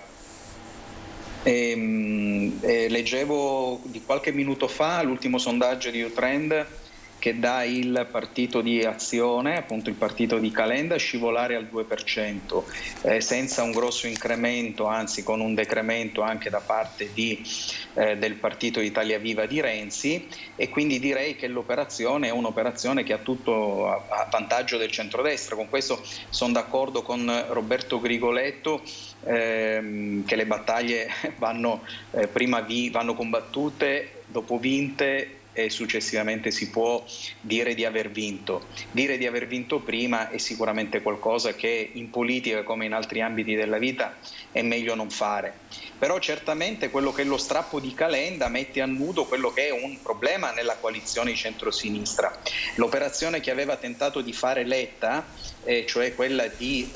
Leggevo di qualche minuto fa l'ultimo sondaggio di Utrend che dà il partito di Azione, appunto il partito di Calenda, scivolare al 2%, senza un grosso incremento, anzi con un decremento anche da parte del partito Italia Viva di Renzi, e quindi direi che l'operazione è un'operazione che ha tutto a vantaggio del centrodestra. Con questo sono d'accordo con Roberto Grigoletto, che le battaglie vanno combattute, dopo vinte e successivamente si può dire di aver vinto. Dire di aver vinto prima è sicuramente qualcosa che in politica, come in altri ambiti della vita, è meglio non fare. Però certamente quello che è lo strappo di Calenda mette a nudo quello che è un problema nella coalizione di centrosinistra. L'operazione che aveva tentato di fare Letta, cioè quella di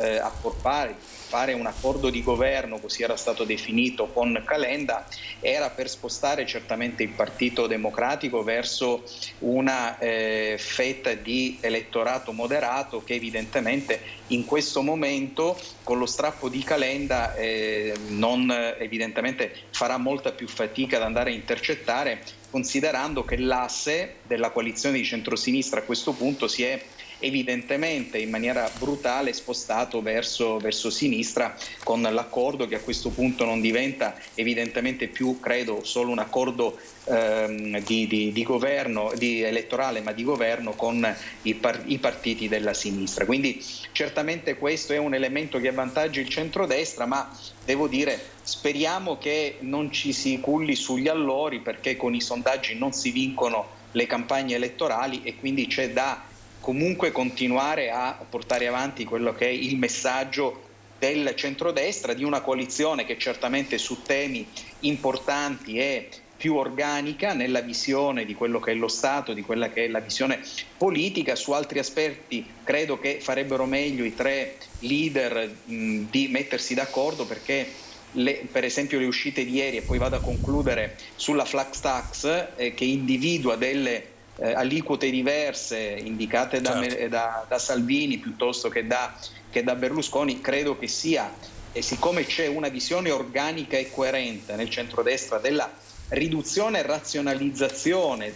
fare un accordo di governo, così era stato definito, con Calenda, era per spostare certamente il Partito Democratico verso una fetta di elettorato moderato che evidentemente in questo momento con lo strappo di Calenda evidentemente farà molta più fatica ad andare a intercettare, considerando che l'asse della coalizione di centrosinistra a questo punto si è evidentemente in maniera brutale spostato verso sinistra, con l'accordo che a questo punto non diventa evidentemente più, credo, solo un accordo di governo, di elettorale, ma di governo con i partiti della sinistra. Quindi certamente questo è un elemento che avvantaggia il centrodestra, ma devo dire speriamo che non ci si culli sugli allori, perché con i sondaggi non si vincono le campagne elettorali e quindi c'è da comunque continuare a portare avanti quello che è il messaggio del centrodestra, di una coalizione che certamente su temi importanti è più organica nella visione di quello che è lo Stato, di quella che è la visione politica. Su altri aspetti credo che farebbero meglio i tre leader di mettersi d'accordo, perché per esempio le uscite di ieri, e poi vado a concludere, sulla flat tax che individua delle aliquote diverse indicate da Salvini piuttosto che da Berlusconi, credo che sia, e siccome c'è una visione organica e coerente nel centrodestra della riduzione e razionalizzazione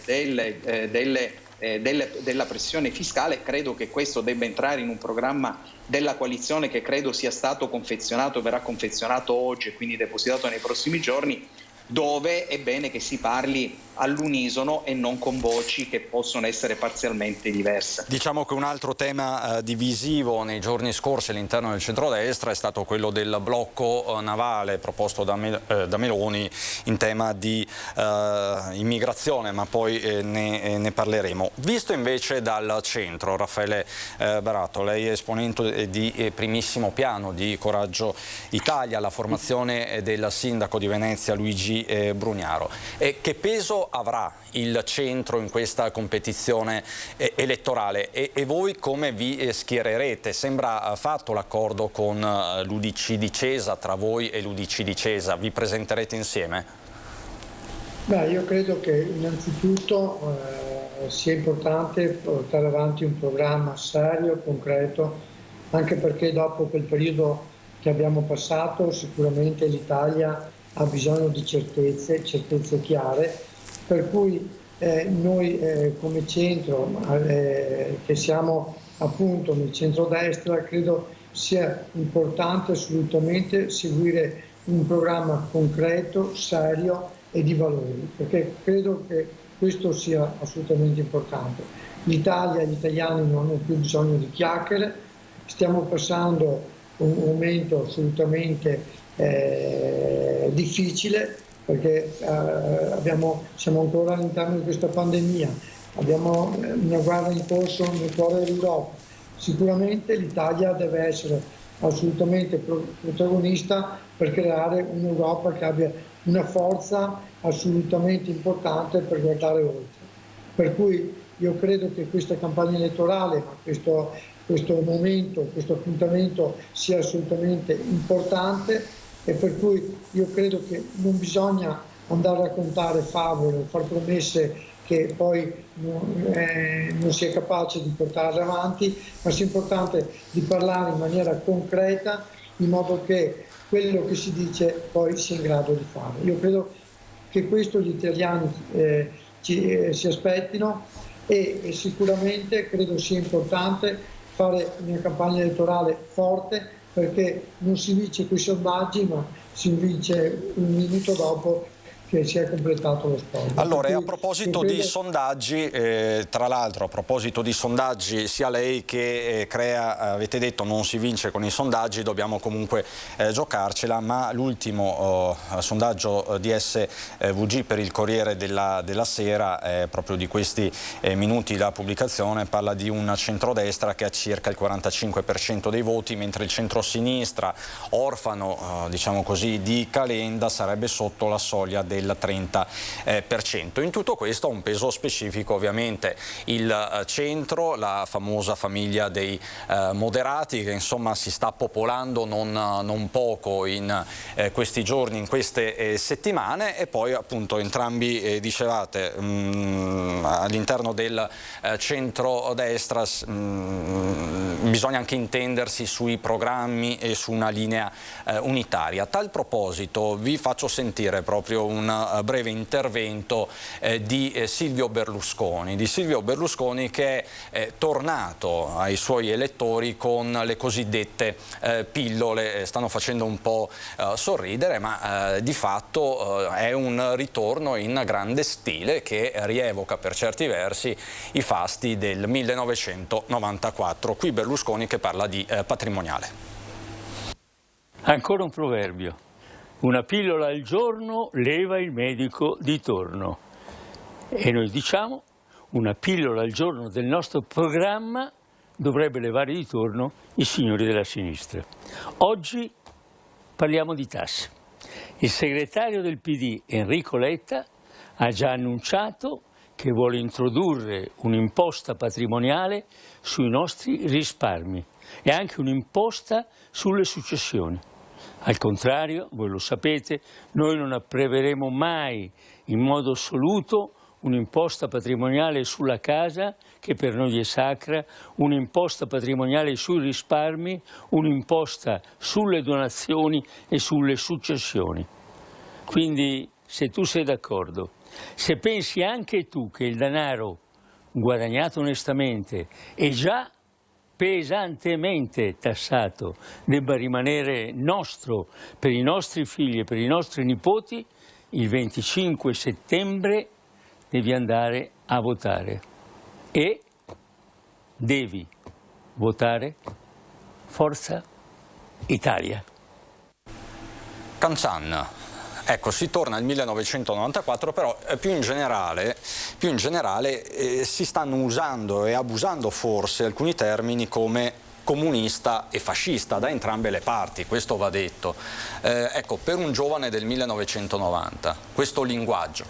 della pressione fiscale, credo che questo debba entrare in un programma della coalizione che credo sia stato confezionato, verrà confezionato oggi e quindi depositato nei prossimi giorni, dove è bene che si parli all'unisono e non con voci che possono essere parzialmente diverse.
Diciamo che un altro tema divisivo nei giorni scorsi all'interno del centrodestra è stato quello del blocco navale proposto da Meloni in tema di immigrazione, ma poi ne parleremo. Visto invece dal centro, Raffaele Barato, lei è esponente di primissimo piano di Coraggio Italia, la formazione del sindaco di Venezia Luigi Brugnaro. Che peso avrà il centro in questa competizione elettorale e voi come vi schiererete? Sembra fatto l'accordo con l'UDC di Cesa, tra voi e l'UDC di Cesa, vi presenterete insieme?
Io credo che innanzitutto sia importante portare avanti un programma serio, concreto, anche perché dopo quel periodo che abbiamo passato sicuramente l'Italia ha bisogno di certezze chiare, per cui noi come centro, che siamo appunto nel centrodestra, credo sia importante assolutamente seguire un programma concreto, serio e di valori, perché credo che questo sia assolutamente importante. L'Italia e gli italiani non hanno più bisogno di chiacchiere, stiamo passando un momento assolutamente difficile, perché siamo ancora all'interno di questa pandemia, abbiamo una guerra in corso nel cuore dell'Europa. Sicuramente l'Italia deve essere assolutamente protagonista per creare un'Europa che abbia una forza assolutamente importante per guardare oltre. Per cui io credo che questa campagna elettorale, questo momento, questo appuntamento sia assolutamente importante, e per cui io credo che non bisogna andare a raccontare favole, fare promesse che poi non si è capace di portare avanti, ma sia importante di parlare in maniera concreta, in modo che quello che si dice poi sia in grado di fare. Io credo che questo gli italiani si aspettino e sicuramente credo sia importante fare una campagna elettorale forte, perché non si vince con i sondaggi, ma si vince un minuto dopo che si è completato lo spoglio.
Allora, e a proposito di sondaggi, tra l'altro a proposito di sondaggi, sia lei che Crea avete detto non si vince con i sondaggi, dobbiamo comunque giocarcela, ma l'ultimo sondaggio di SVG per il Corriere della Sera, proprio di questi minuti la pubblicazione, parla di un centrodestra che ha circa il 45% dei voti, mentre il centrosinistra, orfano diciamo così di Calenda, sarebbe sotto la soglia del 30%. In tutto questo ha un peso specifico ovviamente il centro, la famosa famiglia dei moderati, che insomma si sta popolando non poco in questi giorni, in queste settimane, e poi appunto entrambi dicevate all'interno del centro-destra bisogna anche intendersi sui programmi e su una linea unitaria. A tal proposito vi faccio sentire proprio un breve intervento di Silvio Berlusconi, che è tornato ai suoi elettori con le cosiddette pillole. Stanno facendo un po' sorridere, ma di fatto è un ritorno in grande stile che rievoca per certi versi i fasti del 1994. Qui Berlusconi che parla di patrimoniale.
Ancora un proverbio. Una pillola al giorno leva il medico di torno. E noi diciamo, una pillola al giorno del nostro programma dovrebbe levare di torno i signori della sinistra. Oggi parliamo di tasse. Il segretario del PD, Enrico Letta, ha già annunciato che vuole introdurre un'imposta patrimoniale sui nostri risparmi e anche un'imposta sulle successioni. Al contrario, voi lo sapete, noi non approveremo mai in modo assoluto un'imposta patrimoniale sulla casa, che per noi è sacra, un'imposta patrimoniale sui risparmi, un'imposta sulle donazioni e sulle successioni. Quindi, se tu sei d'accordo, se pensi anche tu che il denaro guadagnato onestamente è già pesantemente tassato, debba rimanere nostro per i nostri figli e per i nostri nipoti, il 25 settembre devi andare a votare e devi votare Forza Italia.
Cancian. Ecco, si torna al 1994, però più in generale si stanno usando e abusando forse alcuni termini come comunista e fascista da entrambe le parti, questo va detto. Ecco, per un giovane del 1990, questo linguaggio.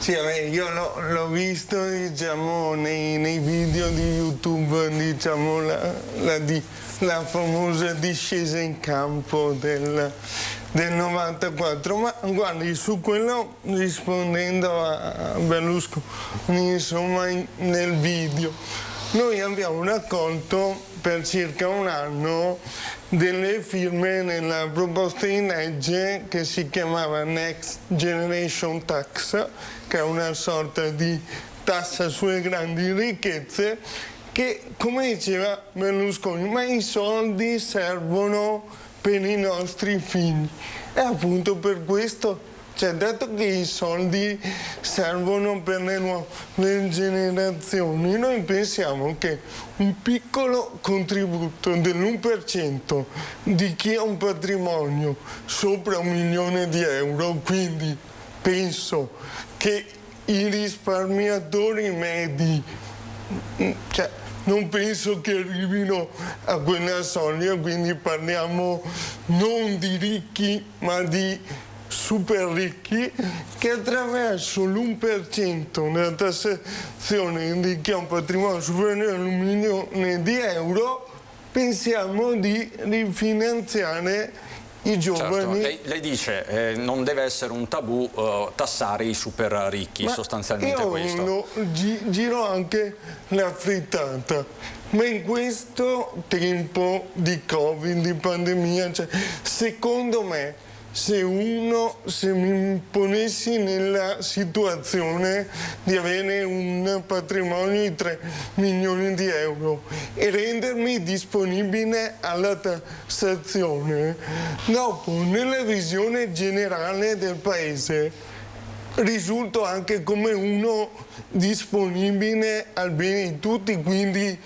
Sì, io l'ho visto diciamo, nei video di YouTube, diciamo, la famosa discesa in campo del 94, ma guardi, su quello, rispondendo a Berlusconi, insomma, nel video, noi abbiamo raccolto per circa un anno delle firme nella proposta di legge che si chiamava Next Generation Tax, che è una sorta di tassa sulle grandi ricchezze, che, come diceva Berlusconi, ma i soldi servono per i nostri figli. E appunto per questo, cioè, dato che i soldi servono per le nuove generazioni, noi pensiamo che un piccolo contributo dell'1% di chi ha un patrimonio sopra 1 milione di euro, quindi penso che i risparmiatori medi, cioè, non penso che arrivino a quella soglia, quindi parliamo non di ricchi ma di super ricchi, che attraverso l'1% della tassazione di chi ha un patrimonio superiore a 1 milione di euro pensiamo di rifinanziare i giovani.
Certo, lei dice non deve essere un tabù tassare i super ricchi, ma sostanzialmente questo.
Io giro anche la frittata, ma in questo tempo di Covid, di pandemia, cioè, secondo me se mi ponessi nella situazione di avere un patrimonio di 3 milioni di euro e rendermi disponibile alla tassazione, dopo nella visione generale del Paese risulto anche come uno disponibile al bene di tutti, quindi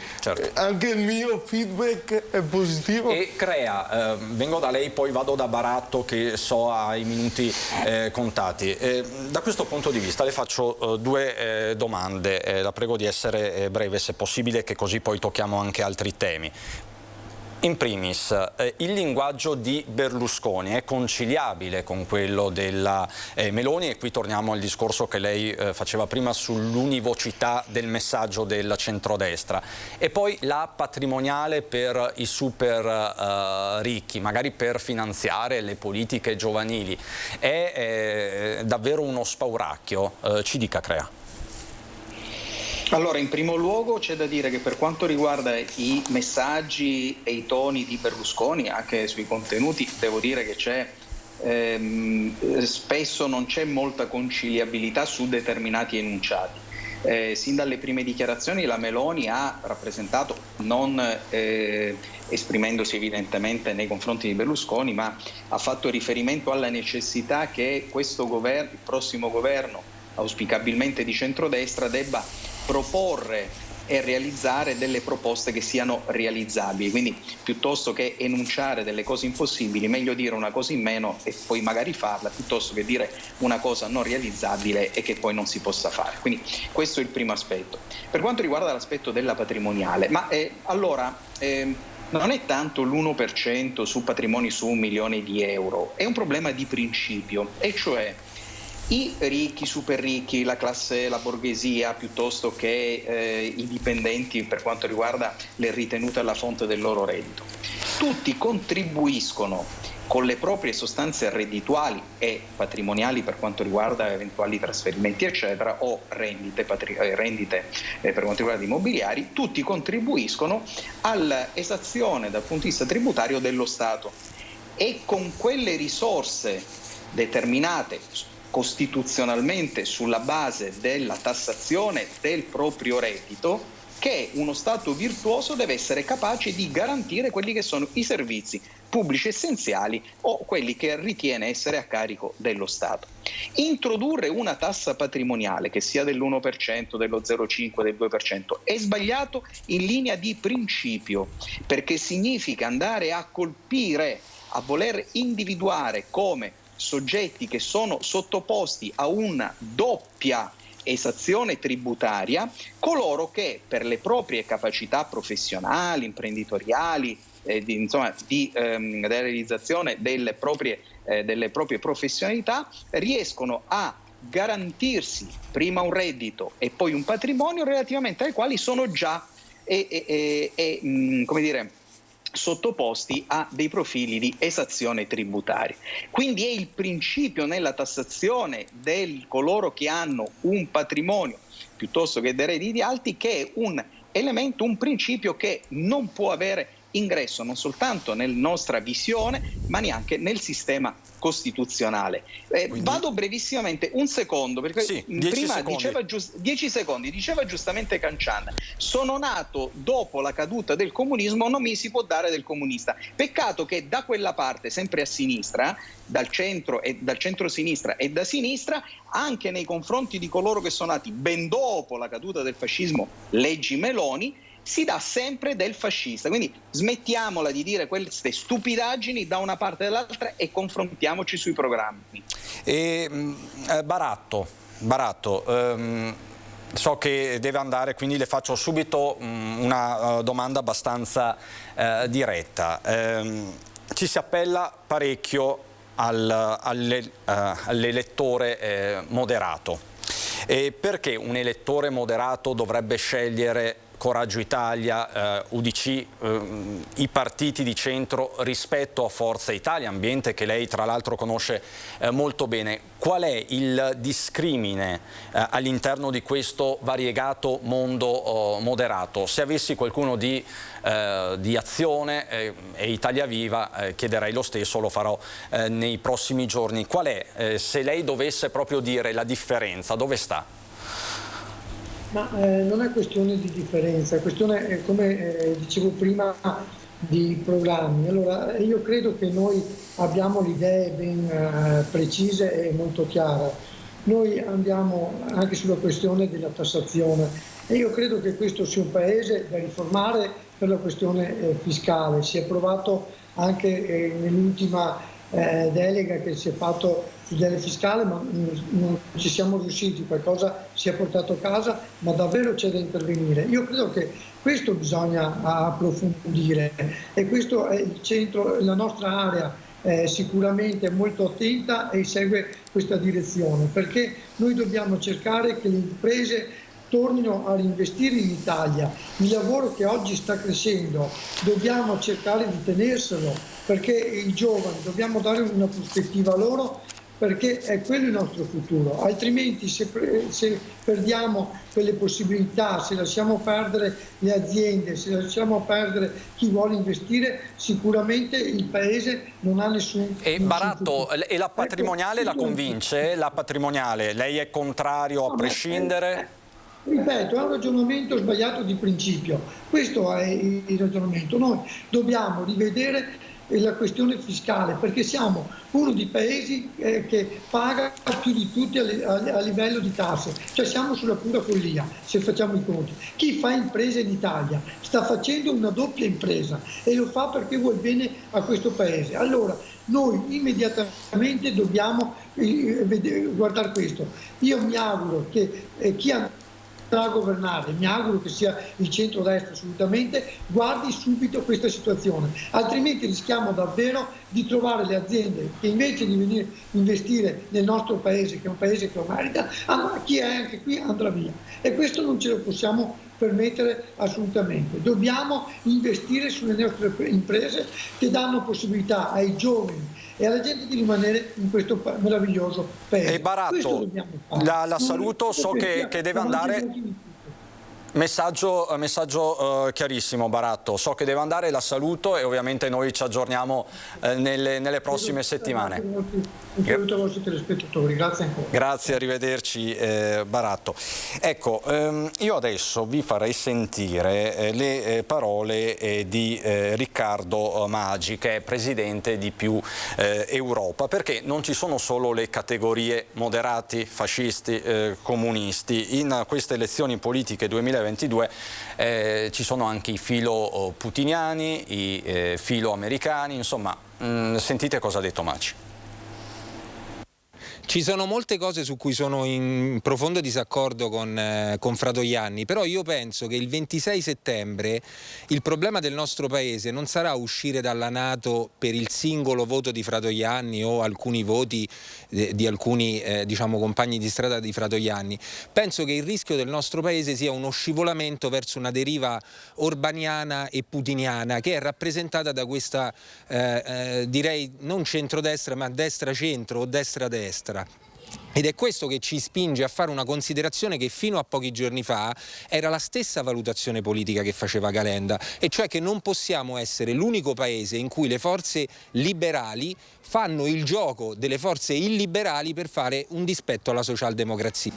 anche il mio feedback è positivo.
E Crea, vengo da lei, poi vado da Baratto che so ha i minuti contati. Da questo punto di vista le faccio due domande, la prego di essere breve se possibile, che così poi tocchiamo anche altri temi. In primis, il linguaggio di Berlusconi è conciliabile con quello della Meloni, e qui torniamo al discorso che lei faceva prima sull'univocità del messaggio del centrodestra. E poi la patrimoniale per i super ricchi, magari per finanziare le politiche giovanili, è davvero uno spauracchio? Ci dica, Crea.
Allora, in primo luogo c'è da dire che per quanto riguarda i messaggi e i toni di Berlusconi, anche sui contenuti, devo dire che spesso non c'è molta conciliabilità su determinati enunciati. Sin dalle prime dichiarazioni la Meloni ha rappresentato, non esprimendosi evidentemente nei confronti di Berlusconi, ma ha fatto riferimento alla necessità che questo governo, il prossimo governo, auspicabilmente di centrodestra, debba proporre e realizzare delle proposte che siano realizzabili, quindi piuttosto che enunciare delle cose impossibili, meglio dire una cosa in meno e poi magari farla, piuttosto che dire una cosa non realizzabile e che poi non si possa fare. Quindi questo è il primo aspetto. Per quanto riguarda l'aspetto della patrimoniale, non è tanto l'1% su patrimoni su 1 milione di euro, è un problema di principio, e cioè i ricchi, super ricchi, la classe, la borghesia, piuttosto che i dipendenti per quanto riguarda le ritenute alla fonte del loro reddito. Tutti contribuiscono con le proprie sostanze reddituali e patrimoniali per quanto riguarda eventuali trasferimenti eccetera, o rendite per quanto riguarda immobiliari, tutti contribuiscono all'esazione dal punto di vista tributario dello Stato, e con quelle risorse determinate costituzionalmente sulla base della tassazione del proprio reddito, che uno Stato virtuoso deve essere capace di garantire quelli che sono i servizi pubblici essenziali o quelli che ritiene essere a carico dello Stato. Introdurre una tassa patrimoniale che sia dell'1%, dello 0,5%, del 2% è sbagliato in linea di principio, perché significa andare a colpire, a voler individuare come soggetti che sono sottoposti a una doppia esazione tributaria coloro che per le proprie capacità professionali, imprenditoriali, di realizzazione delle proprie professionalità riescono a garantirsi prima un reddito e poi un patrimonio relativamente ai quali sono già sottoposti a dei profili di esazione tributaria. Quindi è il principio nella tassazione di coloro che hanno un patrimonio piuttosto che dei redditi alti che è un elemento, un principio che non può avere ingresso non soltanto nella nostra visione ma neanche nel sistema costituzionale. Vado brevissimamente, un secondo, perché
sì,
prima diceva 10 secondi, diceva giustamente Cancian, sono nato dopo la caduta del comunismo, non mi si può dare del comunista. Peccato che da quella parte, sempre a sinistra, dal centro-sinistra e da sinistra, anche nei confronti di coloro che sono nati ben dopo la caduta del fascismo, leggi Meloni, si dà sempre del fascista. Quindi smettiamola di dire queste stupidaggini da una parte e dall'altra e confrontiamoci sui programmi.
Baratto, so che deve andare, quindi le faccio subito una domanda abbastanza diretta. Ci si appella parecchio all'elettore moderato. Perché un elettore moderato dovrebbe scegliere Coraggio Italia, UDC, i partiti di centro rispetto a Forza Italia, ambiente che lei tra l'altro conosce molto bene. Qual è il discrimine all'interno di questo variegato mondo moderato? Se avessi qualcuno di Azione e Italia Viva chiederei lo stesso, lo farò nei prossimi giorni. Qual è, se lei dovesse proprio dire la differenza, dove sta?
Ma non è questione di differenza, è questione, come dicevo prima, di programmi. Allora, io credo che noi abbiamo le idee ben precise e molto chiare. Noi andiamo anche sulla questione della tassazione e io credo che questo sia un paese da riformare per la questione fiscale. Si è provato anche nell'ultima delega che si è fatto sul delega fiscale, ma non ci siamo riusciti, qualcosa si è portato a casa, ma davvero c'è da intervenire. Io credo che questo bisogna approfondire e questo è il centro, la nostra area sicuramente è molto attenta e segue questa direzione, perché noi dobbiamo cercare che le imprese tornino a reinvestire in Italia. Il lavoro che oggi sta crescendo dobbiamo cercare di tenerselo, perché i giovani dobbiamo dare una prospettiva loro, perché è quello il nostro futuro. Altrimenti se perdiamo quelle possibilità, se lasciamo perdere le aziende, se lasciamo perdere chi vuole investire, sicuramente il paese non ha nessun...
E Baratto, e la patrimoniale la convince? La patrimoniale, lei è contrario a prescindere?
Ripeto, è un ragionamento sbagliato di principio. Questo è il ragionamento. Noi dobbiamo rivedere la questione fiscale, perché siamo uno dei paesi che paga più di tutti a livello di tasse, cioè siamo sulla pura follia se facciamo i conti. Chi fa impresa in Italia sta facendo una doppia impresa e lo fa perché vuol bene a questo paese. Allora noi immediatamente dobbiamo guardare questo. Io mi auguro che chi andrà a governare, mi auguro che sia il centrodestra assolutamente, guardi subito questa situazione, altrimenti rischiamo davvero di trovare le aziende che invece di venire a investire nel nostro paese, che è un paese che lo merita, ma chi è anche qui andrà via, e questo non ce lo possiamo permettere assolutamente. Dobbiamo investire sulle nostre imprese che danno possibilità ai giovani e alla gente di rimanere in questo meraviglioso paese.
E Baratto, la saluto, so che deve andare. Messaggio chiarissimo, Baratto, so che deve andare, la saluto e ovviamente noi ci aggiorniamo nelle prossime settimane.
Un saluto ai vostri telespettatori, grazie ancora.
Grazie, arrivederci Baratto. Ecco, io adesso vi farei sentire le parole di Riccardo Maggi, che è presidente di Più Europa, perché non ci sono solo le categorie moderati, fascisti, comunisti. In queste elezioni politiche 2022 ci sono anche i filo putiniani, i filo americani, insomma, sentite cosa ha detto Maggi.
Ci sono molte cose su cui sono in profondo disaccordo con Fratoianni, però io penso che il 26 settembre il problema del nostro paese non sarà uscire dalla NATO per il singolo voto di Fratoianni o alcuni voti di alcuni diciamo, compagni di strada di Fratoianni. Penso che il rischio del nostro paese sia uno scivolamento verso una deriva orbaniana e putiniana, che è rappresentata da questa direi non centrodestra ma destra-centro o destra-destra. Ed è questo che ci spinge a fare una considerazione che fino a pochi giorni fa era la stessa valutazione politica che faceva Calenda, e cioè che non possiamo essere l'unico paese in cui le forze liberali fanno il gioco delle forze illiberali per fare un dispetto alla socialdemocrazia.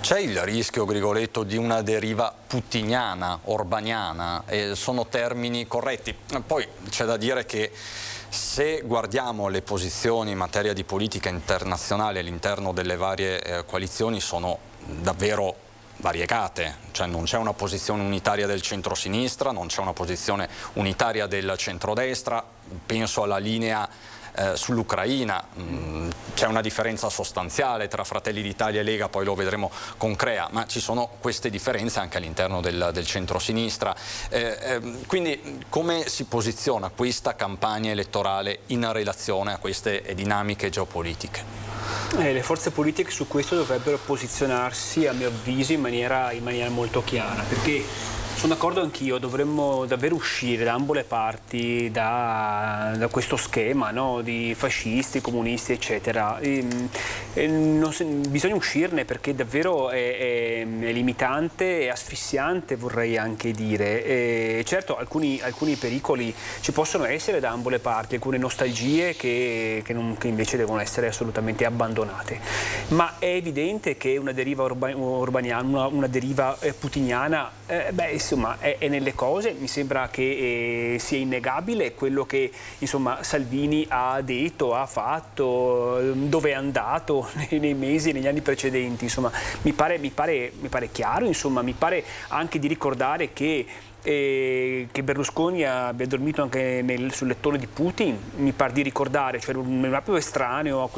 C'è il rischio, Grigoletto, di una deriva putiniana, orbaniana? Sono termini corretti. Poi c'è da dire che se guardiamo le posizioni in materia di politica internazionale all'interno delle varie coalizioni sono davvero variegate, cioè non c'è una posizione unitaria del centro-sinistra, non c'è una posizione unitaria del centrodestra, penso alla linea sull'Ucraina, c'è una differenza sostanziale tra Fratelli d'Italia e Lega, poi lo vedremo con Crea, ma ci sono queste differenze anche all'interno del centro-sinistra. Quindi come si posiziona questa campagna elettorale in relazione a queste dinamiche geopolitiche?
Le forze politiche su questo dovrebbero posizionarsi, a mio avviso, in maniera molto chiara, perché sono d'accordo anch'io, dovremmo davvero uscire da ambo le parti da questo schema, no? Di fascisti, comunisti, eccetera. Bisogna uscirne, perché davvero è limitante e asfissiante, vorrei anche dire. Certo, alcuni pericoli ci possono essere da ambo le parti, alcune nostalgie che invece devono essere assolutamente abbandonate. Ma è evidente che una deriva orbaniana, una deriva putiniana, insomma, è nelle cose. Mi sembra che sia innegabile quello che, insomma, Salvini ha detto, ha fatto, dove è andato nei mesi e negli anni precedenti. Insomma, mi pare chiaro, insomma, mi pare anche di ricordare che Berlusconi abbia dormito anche sul lettone di Putin, mi pare di ricordare, cioè non è proprio estraneo a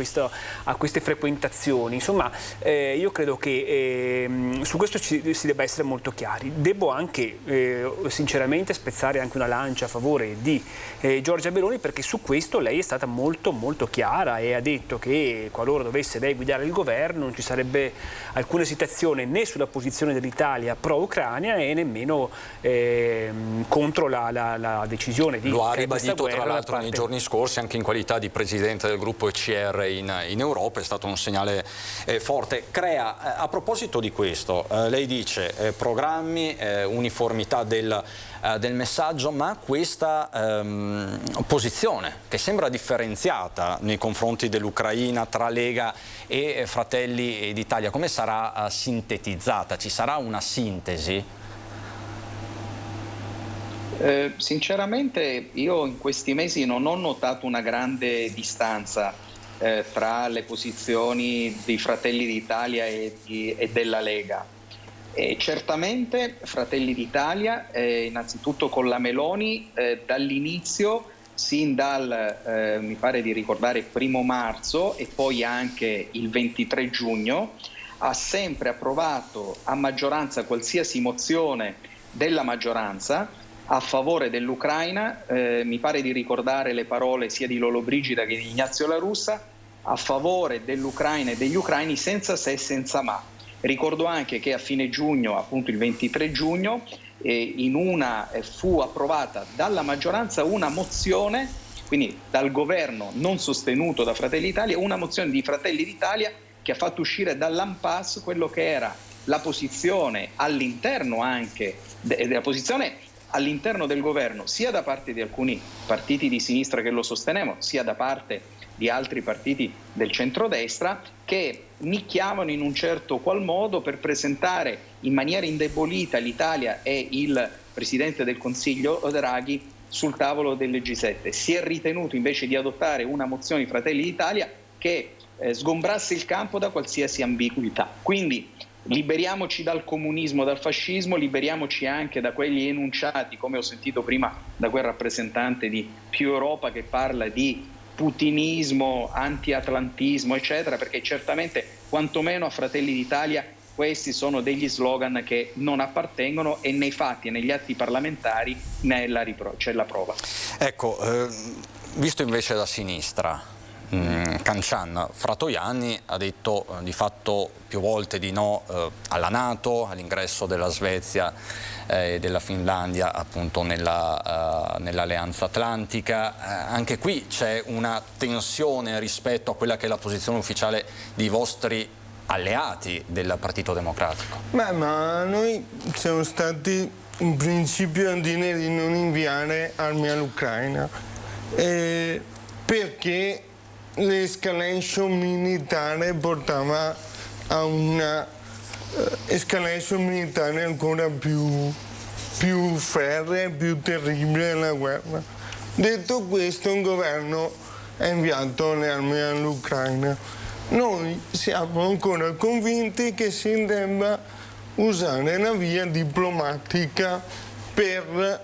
queste frequentazioni. Insomma, io credo che su questo si debba essere molto chiari. Devo anche sinceramente spezzare anche una lancia a favore di Giorgia Meloni, perché su questo lei è stata molto molto chiara e ha detto che qualora dovesse lei guidare il governo non ci sarebbe alcuna esitazione né sulla posizione dell'Italia pro-Ucraina e nemmeno contro la decisione di...
Lo ha ribadito tra l'altro nei giorni scorsi anche in qualità di presidente del gruppo ECR in Europa, è stato un segnale forte. Crea, a proposito di questo, lei dice programmi, uniformità del messaggio, ma questa posizione che sembra differenziata nei confronti dell'Ucraina tra Lega e Fratelli d'Italia, come sarà sintetizzata? Ci sarà una sintesi?
Sinceramente io in questi mesi non ho notato una grande distanza tra le posizioni dei Fratelli d'Italia e della Lega. Certamente Fratelli d'Italia, innanzitutto con la Meloni, dall'inizio, sin dal, mi pare di ricordare, 1° marzo e poi anche il 23 giugno, ha sempre approvato a maggioranza qualsiasi mozione della maggioranza a favore dell'Ucraina. Mi pare di ricordare le parole sia di Lollobrigida che di Ignazio La Russa, a favore dell'Ucraina e degli ucraini senza se e senza ma. Ricordo anche che a fine giugno, appunto il 23 giugno, fu approvata dalla maggioranza una mozione, quindi dal governo non sostenuto da Fratelli d'Italia, una mozione di Fratelli d'Italia che ha fatto uscire dall'impasse quello che era la posizione all'interno anche della posizione all'interno del governo, sia da parte di alcuni partiti di sinistra che lo sostenevano, sia da parte di altri partiti del centrodestra, che nicchiavano in un certo qual modo per presentare in maniera indebolita l'Italia e il Presidente del Consiglio Draghi sul tavolo del G7. Si è ritenuto invece di adottare una mozione di Fratelli d'Italia che sgombrasse il campo da qualsiasi ambiguità. Quindi liberiamoci dal comunismo, dal fascismo, liberiamoci anche da quegli enunciati, come ho sentito prima da quel rappresentante di Più Europa che parla di putinismo, anti-atlantismo, eccetera, perché certamente quantomeno a Fratelli d'Italia questi sono degli slogan che non appartengono e nei fatti e negli atti parlamentari c'è la prova.
Ecco, visto invece da sinistra, Cancian, Fratoianni ha detto di fatto più volte di no alla NATO, all'ingresso della Svezia e della Finlandia appunto nell'alleanza atlantica. Anche qui c'è una tensione rispetto a quella che è la posizione ufficiale dei vostri alleati del Partito Democratico.
Ma noi siamo stati in principio a dire di non inviare armi all'Ucraina perché l'escalation militare portava a una escalation militare ancora più ferrea, più terribile della guerra. Detto questo, il governo ha inviato le armi all'Ucraina. Noi siamo ancora convinti che si debba usare la via diplomatica per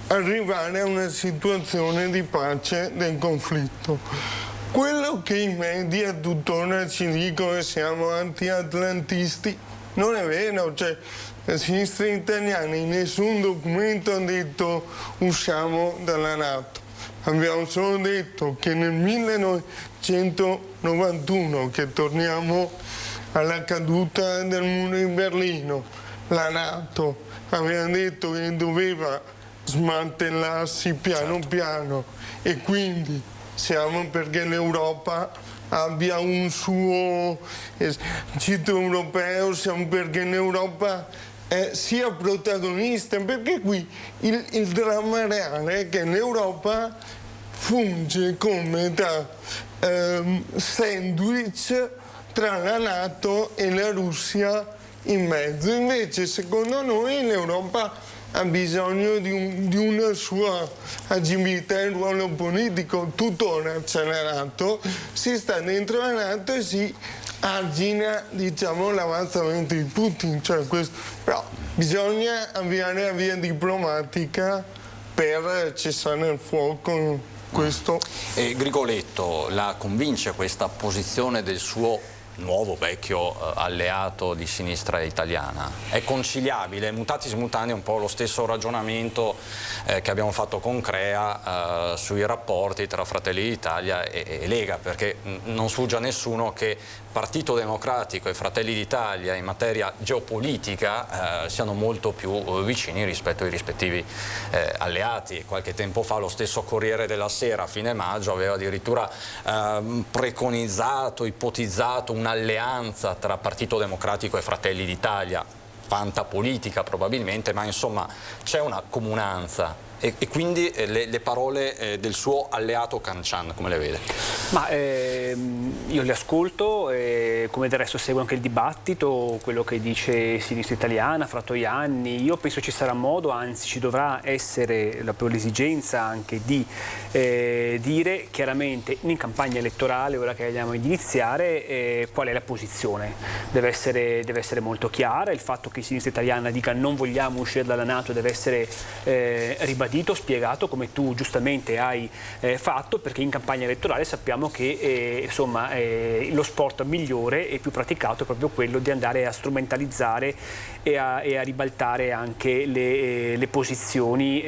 arrivare a una situazione di pace del conflitto. Quello che i media tuttora ci dicono che siamo anti-atlantisti non è vero, cioè la sinistra italiana in nessun documento ha detto usciamo dalla NATO. abbiamo solo detto che nel 1991, che torniamo alla caduta del muro di Berlino, la NATO aveva detto che doveva smantellarsi piano piano, e quindi siamo perché l'Europa abbia un suo esercito europeo, siamo perché l'Europa sia protagonista, perché qui il dramma reale è che l'Europa funge come da sandwich tra la NATO e la Russia in mezzo. Invece secondo noi l'Europa ha bisogno di una sua agibilità, il ruolo politico tuttora accelerato, si sta dentro la NATO e si argina, diciamo, l'avanzamento di Putin, cioè questo. Però bisogna avviare la via diplomatica per cessare il fuoco. Questo.
E Grigoletto la convince questa posizione del suo nuovo vecchio alleato di sinistra italiana? È conciliabile? Mutatis mutandis, un po' lo stesso ragionamento che abbiamo fatto con Crea sui rapporti tra Fratelli d'Italia e Lega, perché non sfugge a nessuno che Partito Democratico e Fratelli d'Italia in materia geopolitica siano molto più vicini rispetto ai rispettivi alleati. Qualche tempo fa lo stesso Corriere della Sera a fine maggio aveva addirittura preconizzato, ipotizzato un'alleanza tra Partito Democratico e Fratelli d'Italia, fantapolitica probabilmente, ma insomma c'è una comunanza. E quindi le parole del suo alleato Cancian, come le vede?
Ma io le ascolto, come del resto seguo anche il dibattito, quello che dice Sinistra Italiana, Fratoianni. Io penso ci sarà modo, anzi ci dovrà essere l'esigenza anche di dire chiaramente in campagna elettorale, ora che andiamo ad iniziare, qual è la posizione. Deve essere molto chiara, il fatto che Sinistra Italiana dica non vogliamo uscire dalla NATO deve essere ribadito, spiegato, come tu giustamente hai fatto, perché in campagna elettorale sappiamo che lo sport migliore e più praticato è proprio quello di andare a strumentalizzare e a ribaltare anche le posizioni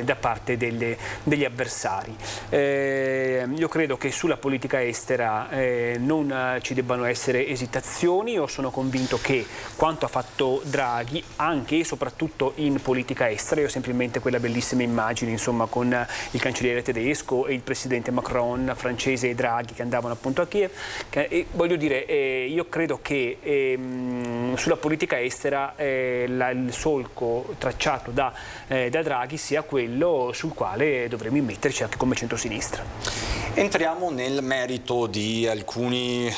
da parte degli avversari. Io credo che sulla politica estera non ci debbano essere esitazioni. Io sono convinto che quanto ha fatto Draghi, anche e soprattutto in politica estera, io ho semplicemente quella bellissima immagini, insomma, con il cancelliere tedesco e il presidente Macron francese e Draghi che andavano appunto a Kiev, voglio dire, io credo che sulla politica estera il solco tracciato da Draghi sia quello sul quale dovremmo immetterci anche come centrosinistra.
Entriamo nel merito di alcune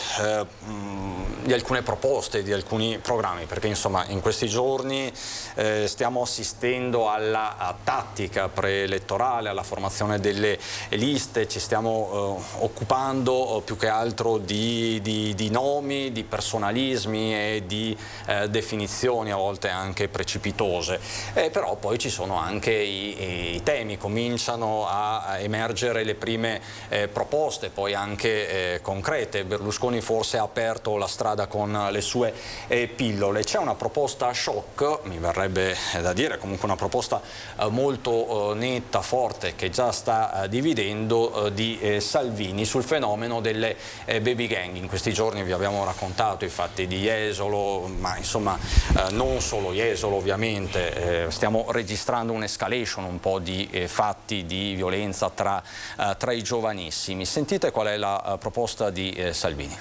proposte, di alcuni programmi, perché insomma in questi giorni stiamo assistendo alla tattica preelettorale, alla formazione delle liste, ci stiamo occupando più che altro di nomi, di personalismi e di definizioni a volte anche precipitose, però poi ci sono anche i temi, cominciano a emergere le prime proposte, poi anche concrete. Berlusconi forse ha aperto la strada con le sue pillole. C'è una proposta shock, mi verrebbe da dire, comunque una proposta molto netta, forte, che già sta dividendo, di Salvini sul fenomeno delle baby gang. In questi giorni vi abbiamo raccontato i fatti di Jesolo, ma insomma non solo Jesolo ovviamente, stiamo registrando un'escalation un po' di fatti di violenza tra i giovanissimi. Sentite qual è la proposta di Salvini.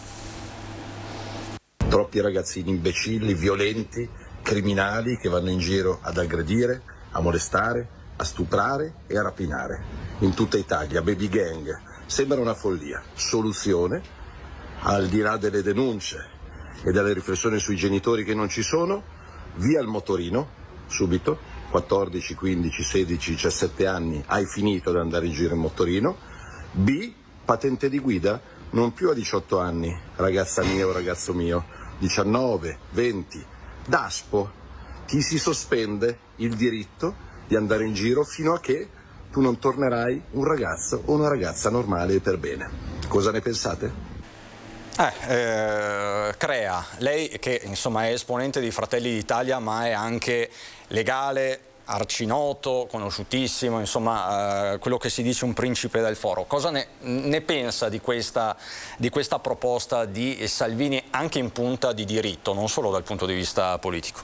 Troppi ragazzini imbecilli, violenti, criminali che vanno in giro ad aggredire, a molestare, a stuprare e a rapinare. In tutta Italia, baby gang, sembra una follia. Soluzione, al di là delle denunce e delle riflessioni sui genitori che non ci sono, via il motorino, subito, 14, 15, 16, 17 anni, hai finito ad andare in giro in motorino. B, patente di guida, non più a 18 anni, ragazza mia o ragazzo mio, 19, 20. Daspo, ti si sospende il diritto di andare in giro fino a che tu non tornerai un ragazzo o una ragazza normale e per bene. Cosa ne pensate?
Crea, lei che insomma è esponente di Fratelli d'Italia ma è anche legale arcinoto, conosciutissimo, insomma quello che si dice un principe del foro. Cosa ne pensa di questa proposta di Salvini, anche in punta di diritto, non solo dal punto di vista politico?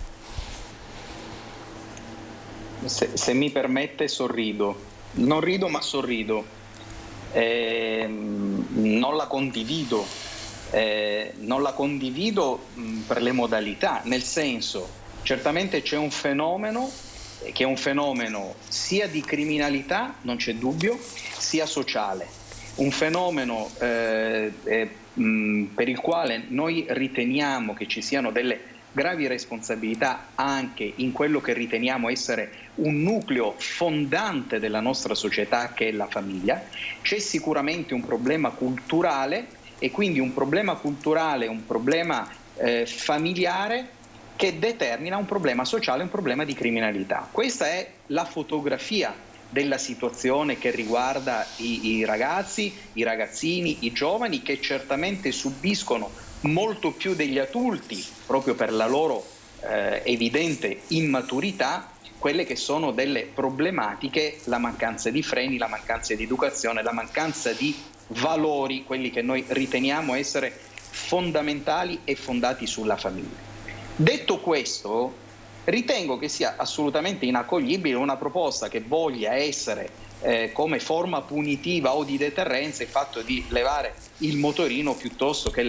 Se mi permette sorrido, non rido ma sorrido, non la condivido, per le modalità, nel senso, certamente c'è un fenomeno che è un fenomeno sia di criminalità, non c'è dubbio, sia sociale, un fenomeno per il quale noi riteniamo che ci siano delle gravi responsabilità anche in quello che riteniamo essere un nucleo fondante della nostra società, che è la famiglia. C'è sicuramente un problema culturale, e quindi un problema culturale, un problema familiare, che determina un problema sociale, un problema di criminalità. Questa è la fotografia della situazione che riguarda i ragazzi, i ragazzini, i giovani, che certamente subiscono molto più degli adulti, proprio per la loro evidente immaturità, quelle che sono delle problematiche, la mancanza di freni, la mancanza di educazione, la mancanza di valori, quelli che noi riteniamo essere fondamentali e fondati sulla famiglia. Detto questo, ritengo che sia assolutamente inaccoglibile una proposta che voglia essere come forma punitiva o di deterrenza il fatto di levare il motorino piuttosto che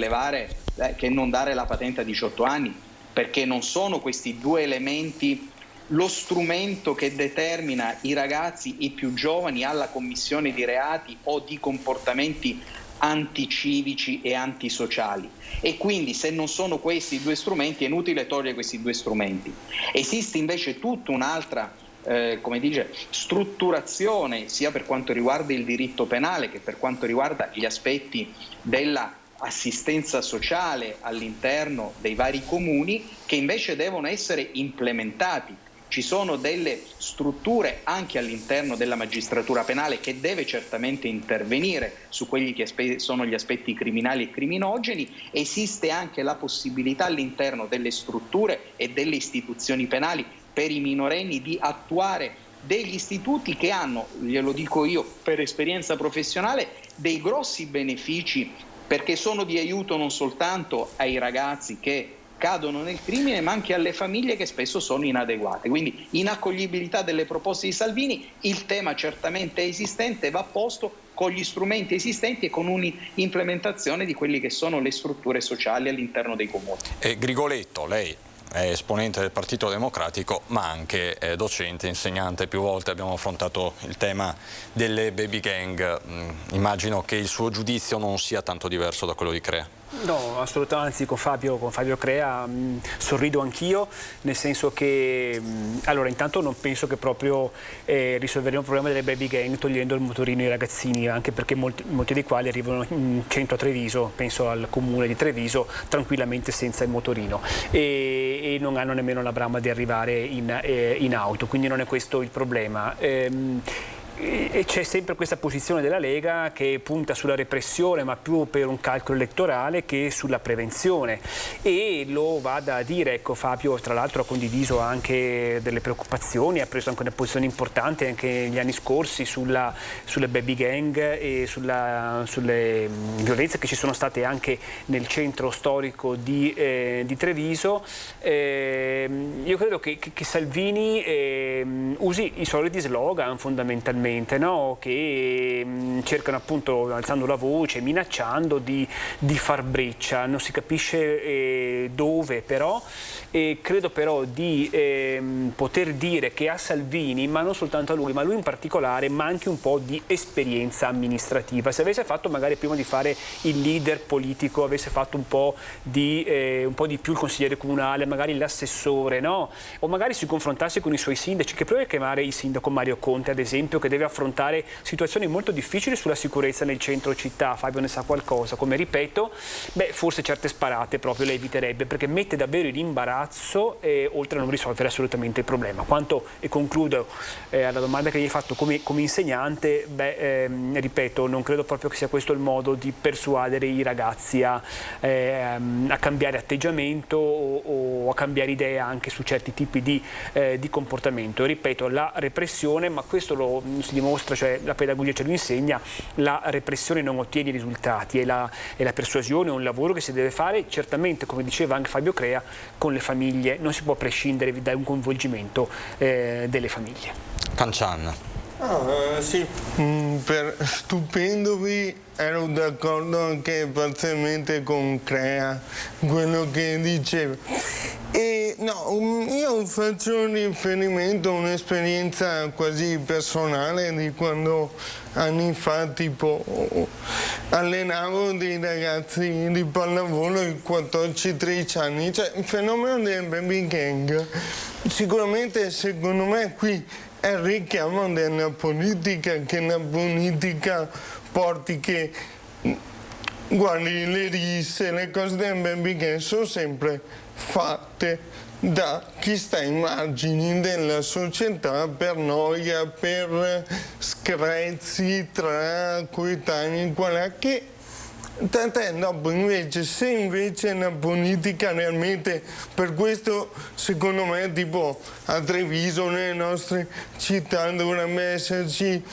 che non dare la patente a 18 anni, perché non sono questi due elementi lo strumento che determina i ragazzi, i più giovani, alla commissione di reati o di comportamenti anticivici e antisociali. E quindi, se non sono questi due strumenti, è inutile togliere questi due strumenti. Esiste invece tutta un'altra strutturazione, sia per quanto riguarda il diritto penale che per quanto riguarda gli aspetti della assistenza sociale all'interno dei vari comuni, che invece devono essere implementati. Ci sono delle strutture anche all'interno della magistratura penale che deve certamente intervenire su quelli che sono gli aspetti criminali e criminogeni. Esiste anche la possibilità all'interno delle strutture e delle istituzioni penali per i minorenni di attuare degli istituti che hanno, glielo dico io per esperienza professionale, dei grossi benefici, perché sono di aiuto non soltanto ai ragazzi che cadono nel crimine, ma anche alle famiglie che spesso sono inadeguate. Quindi inaccoglibilità delle proposte di Salvini, il tema certamente è esistente, va posto con gli strumenti esistenti e con un'implementazione di quelli che sono le strutture sociali all'interno dei comuni.
Grigoletto, lei è esponente del Partito Democratico, ma anche docente, insegnante. Più volte abbiamo affrontato il tema delle baby gang. Immagino che il suo giudizio non sia tanto diverso da quello di Crea.
No, assolutamente, anzi con Fabio Crea sorrido anch'io, nel senso che allora intanto non penso che proprio risolveremo il problema delle baby gang togliendo il motorino ai ragazzini, anche perché molti dei quali arrivano in centro a Treviso, penso al comune di Treviso, tranquillamente senza il motorino e non hanno nemmeno la brama di arrivare in auto, quindi non è questo il problema. E c'è sempre questa posizione della Lega che punta sulla repressione, ma più per un calcolo elettorale che sulla prevenzione, e lo vada a dire, ecco, Fabio tra l'altro ha condiviso anche delle preoccupazioni, ha preso anche una posizione importante anche negli anni scorsi sulle baby gang e sulle violenze che ci sono state anche nel centro storico di Treviso. Io credo che Salvini usi i soliti slogan fondamentalmente, no? Che cercano appunto, alzando la voce, minacciando di far breccia, non si capisce dove, però credo però di poter dire che a Salvini, ma non soltanto a lui, ma a lui in particolare, manchi un po' di esperienza amministrativa. Se avesse fatto magari prima di fare il leader politico, avesse fatto un po' di più il consigliere comunale, magari l'assessore, no? O magari si confrontasse con i suoi sindaci, che prova a chiamare il sindaco Mario Conte ad esempio, che deve affrontare situazioni molto difficili sulla sicurezza nel centro città. Fabio ne sa qualcosa, come ripeto, forse certe sparate proprio le eviterebbe, perché mette davvero in imbarazzo oltre a non risolvere assolutamente il problema. Quanto, e concludo alla domanda che gli hai fatto come insegnante, ripeto, non credo proprio che sia questo il modo di persuadere i ragazzi a cambiare atteggiamento o a cambiare idea anche su certi tipi di comportamento. Ripeto, la repressione, ma questo lo si dimostra, cioè la pedagogia ce lo insegna, la repressione non ottiene i risultati, e la persuasione è un lavoro che si deve fare certamente, come diceva anche Fabio Crea, con le famiglie. Non si può prescindere da un coinvolgimento delle famiglie.
Cancian.
Sì, stupendovi ero d'accordo anche parzialmente con Crea, quello che diceva. E no, io faccio un riferimento a un'esperienza quasi personale di quando anni fa tipo allenavo dei ragazzi di pallavolo di 14-13 anni, cioè il fenomeno del baby gang sicuramente secondo me qui è il richiamo della politica, che la politica porti che, guardi, le risse, le cose del baby gang sono sempre fatte da chi sta ai margini della società per noia, per screzi tra coetanei, che tant'è, dopo invece, se invece la politica realmente, per questo secondo me tipo a Treviso, nelle nostre città dovrebbe esserci,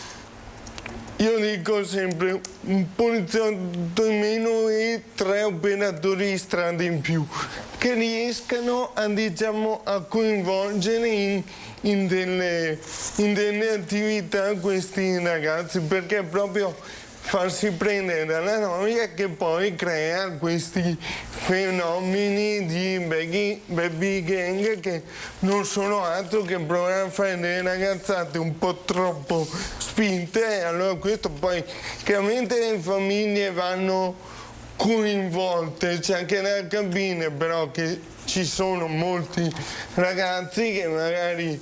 io dico sempre, un poliziotto in meno e 3 operatori di strada in più, che riescano a, diciamo, a coinvolgere in delle attività questi ragazzi, perché proprio farsi prendere dalla noia che poi crea questi fenomeni di baby gang che non sono altro che provare a fare delle ragazzate un po' troppo spinte, e allora questo poi chiaramente le famiglie vanno coinvolte, c'è anche da capire però che ci sono molti ragazzi che magari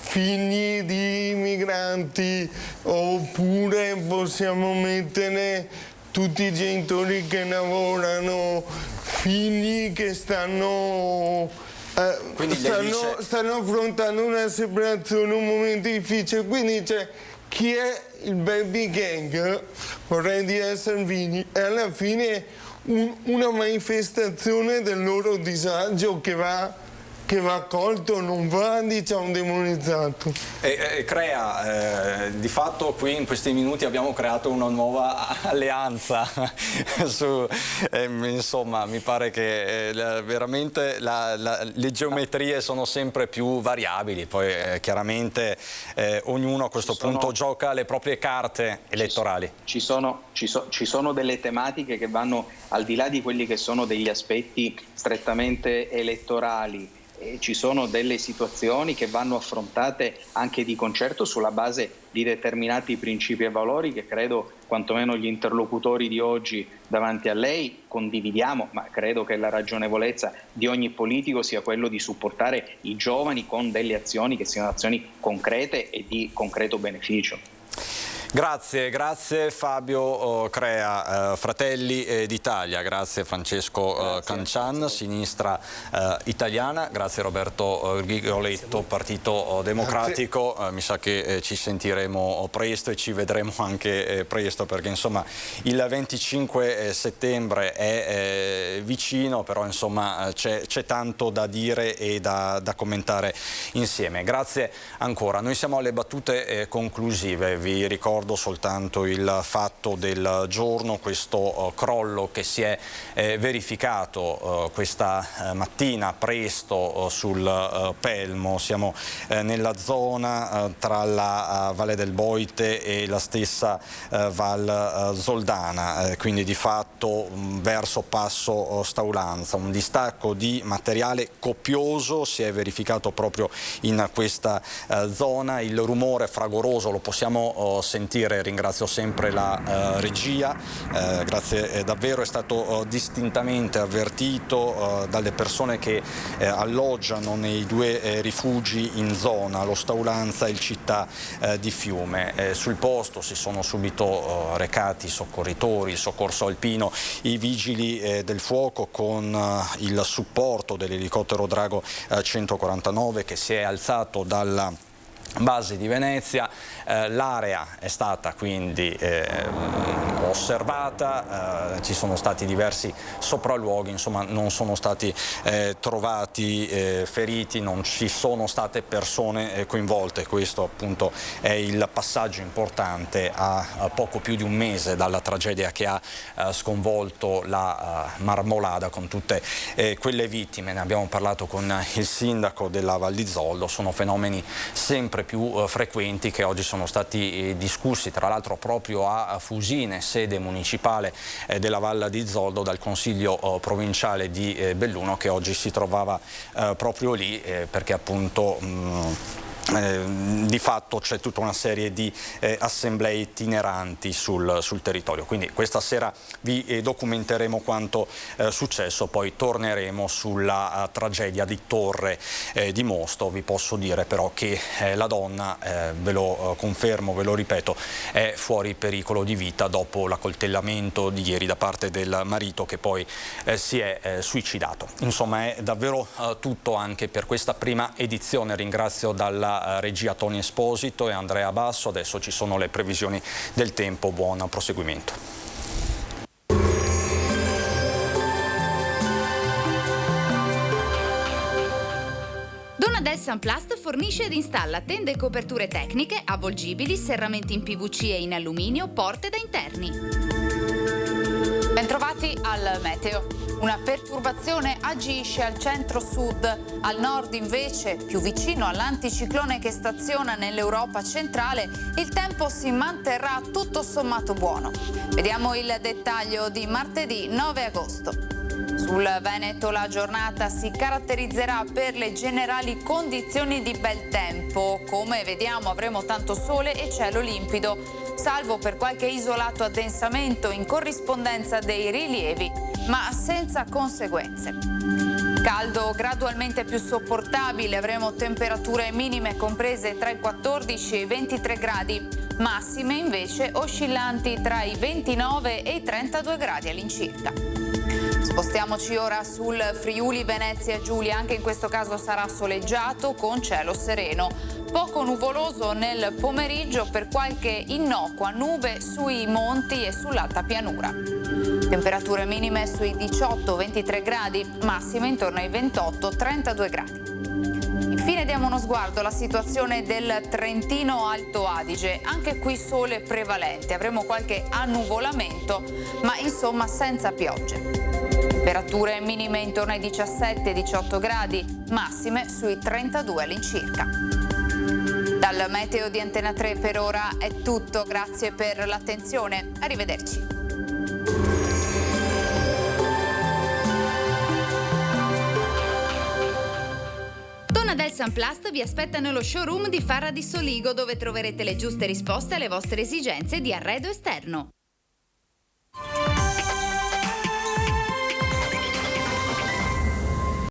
figli di migranti, oppure possiamo mettere tutti i genitori che lavorano, figli che stanno affrontando una separazione, un momento difficile, quindi c'è chi è il baby gang, vorrei dire Salvini, e alla fine è una manifestazione del loro disagio che va accolto, non va, diciamo, demonizzato.
Crea, di fatto qui in questi minuti abbiamo creato una nuova alleanza insomma, mi pare che veramente le geometrie sono sempre più variabili, poi chiaramente ognuno a questo punto gioca le proprie carte elettorali.
Ci sono delle tematiche che vanno al di là di quelli che sono degli aspetti strettamente elettorali. Ci sono delle situazioni che vanno affrontate anche di concerto sulla base di determinati principi e valori che credo quantomeno gli interlocutori di oggi davanti a lei condividiamo, ma credo che la ragionevolezza di ogni politico sia quello di supportare i giovani con delle azioni che siano azioni concrete e di concreto beneficio.
Grazie Fabio Crea, Fratelli d'Italia, grazie Francesco Cancian, Sinistra Italiana, grazie Roberto Rigoletto, Partito Democratico, mi sa che ci sentiremo presto e ci vedremo anche presto, perché insomma il 25 settembre è vicino, però insomma c'è tanto da dire e da commentare insieme. Grazie ancora, noi siamo alle battute conclusive, vi ricordo soltanto il fatto del giorno, questo crollo che si è verificato questa mattina presto sul Pelmo. Siamo nella zona tra la Valle del Boite e la stessa Val Zoldana, quindi di fatto verso Passo Staulanza. Un distacco di materiale copioso si è verificato proprio in questa zona, il rumore fragoroso lo possiamo sentire sentire. Ringrazio sempre la regia, grazie davvero, è stato distintamente avvertito dalle persone che alloggiano nei due rifugi in zona, lo Staulanza e il Città di Fiume. Sul posto si sono subito recati i soccorritori, il soccorso alpino, i vigili del fuoco con il supporto dell'elicottero Drago 149 che si è alzato dalla base di Venezia. L'area è stata quindi osservata, ci sono stati diversi sopralluoghi, insomma non sono stati trovati feriti, non ci sono state persone coinvolte. Questo appunto è il passaggio importante a poco più di un mese dalla tragedia che ha sconvolto la Marmolada, con tutte quelle vittime. Ne abbiamo parlato con il sindaco della Val di Zoldo. Sono fenomeni sempre più frequenti che oggi sono stati discussi, tra l'altro proprio a Fusine, sede municipale della Val di Zoldo, dal Consiglio provinciale di Belluno, che oggi si trovava proprio lì perché appunto di fatto c'è tutta una serie di assemblee itineranti sul territorio. Quindi questa sera vi documenteremo quanto successo, poi torneremo sulla tragedia di Torre di Mosto. Vi posso dire però che la donna, ve lo confermo, ve lo ripeto, è fuori pericolo di vita dopo l'accoltellamento di ieri da parte del marito, che poi si è suicidato. Insomma, è davvero tutto anche per questa prima edizione. Ringrazio dalla regia Tony Esposito e Andrea Basso. Adesso ci sono le previsioni del tempo. Buon proseguimento.
Donadel Sunplast fornisce ed installa tende e coperture tecniche, avvolgibili, serramenti in PVC e in alluminio, porte da interni.
Bentrovati al meteo. Una perturbazione agisce al centro-sud, al nord invece, più vicino all'anticiclone che staziona nell'Europa centrale, il tempo si manterrà tutto sommato buono. Vediamo il dettaglio di martedì 9 agosto. Sul Veneto la giornata si caratterizzerà per le generali condizioni di bel tempo. Come vediamo avremo tanto sole e cielo limpido, salvo per qualche isolato addensamento in corrispondenza dei rilievi, ma senza conseguenze. Caldo gradualmente più sopportabile, avremo temperature minime comprese tra i 14 e i 23 gradi, massime invece oscillanti tra i 29 e i 32 gradi all'incirca. Spostiamoci ora sul Friuli Venezia Giulia, anche in questo caso sarà soleggiato con cielo sereno, poco nuvoloso nel pomeriggio per qualche innocua nube sui monti e sull'alta pianura. Temperature minime sui 18-23 gradi, massime intorno ai 28-32 gradi. Infine diamo uno sguardo alla situazione del Trentino Alto Adige. Anche qui sole prevalente, avremo qualche annuvolamento, ma insomma senza piogge. Temperature minime intorno ai 17-18 gradi, massime sui 32 all'incirca. Dal meteo di Antena 3 per ora è tutto, grazie per l'attenzione, arrivederci.
Donadel Sunplast vi aspetta nello showroom di Farra di Soligo, dove troverete le giuste risposte alle vostre esigenze di arredo esterno.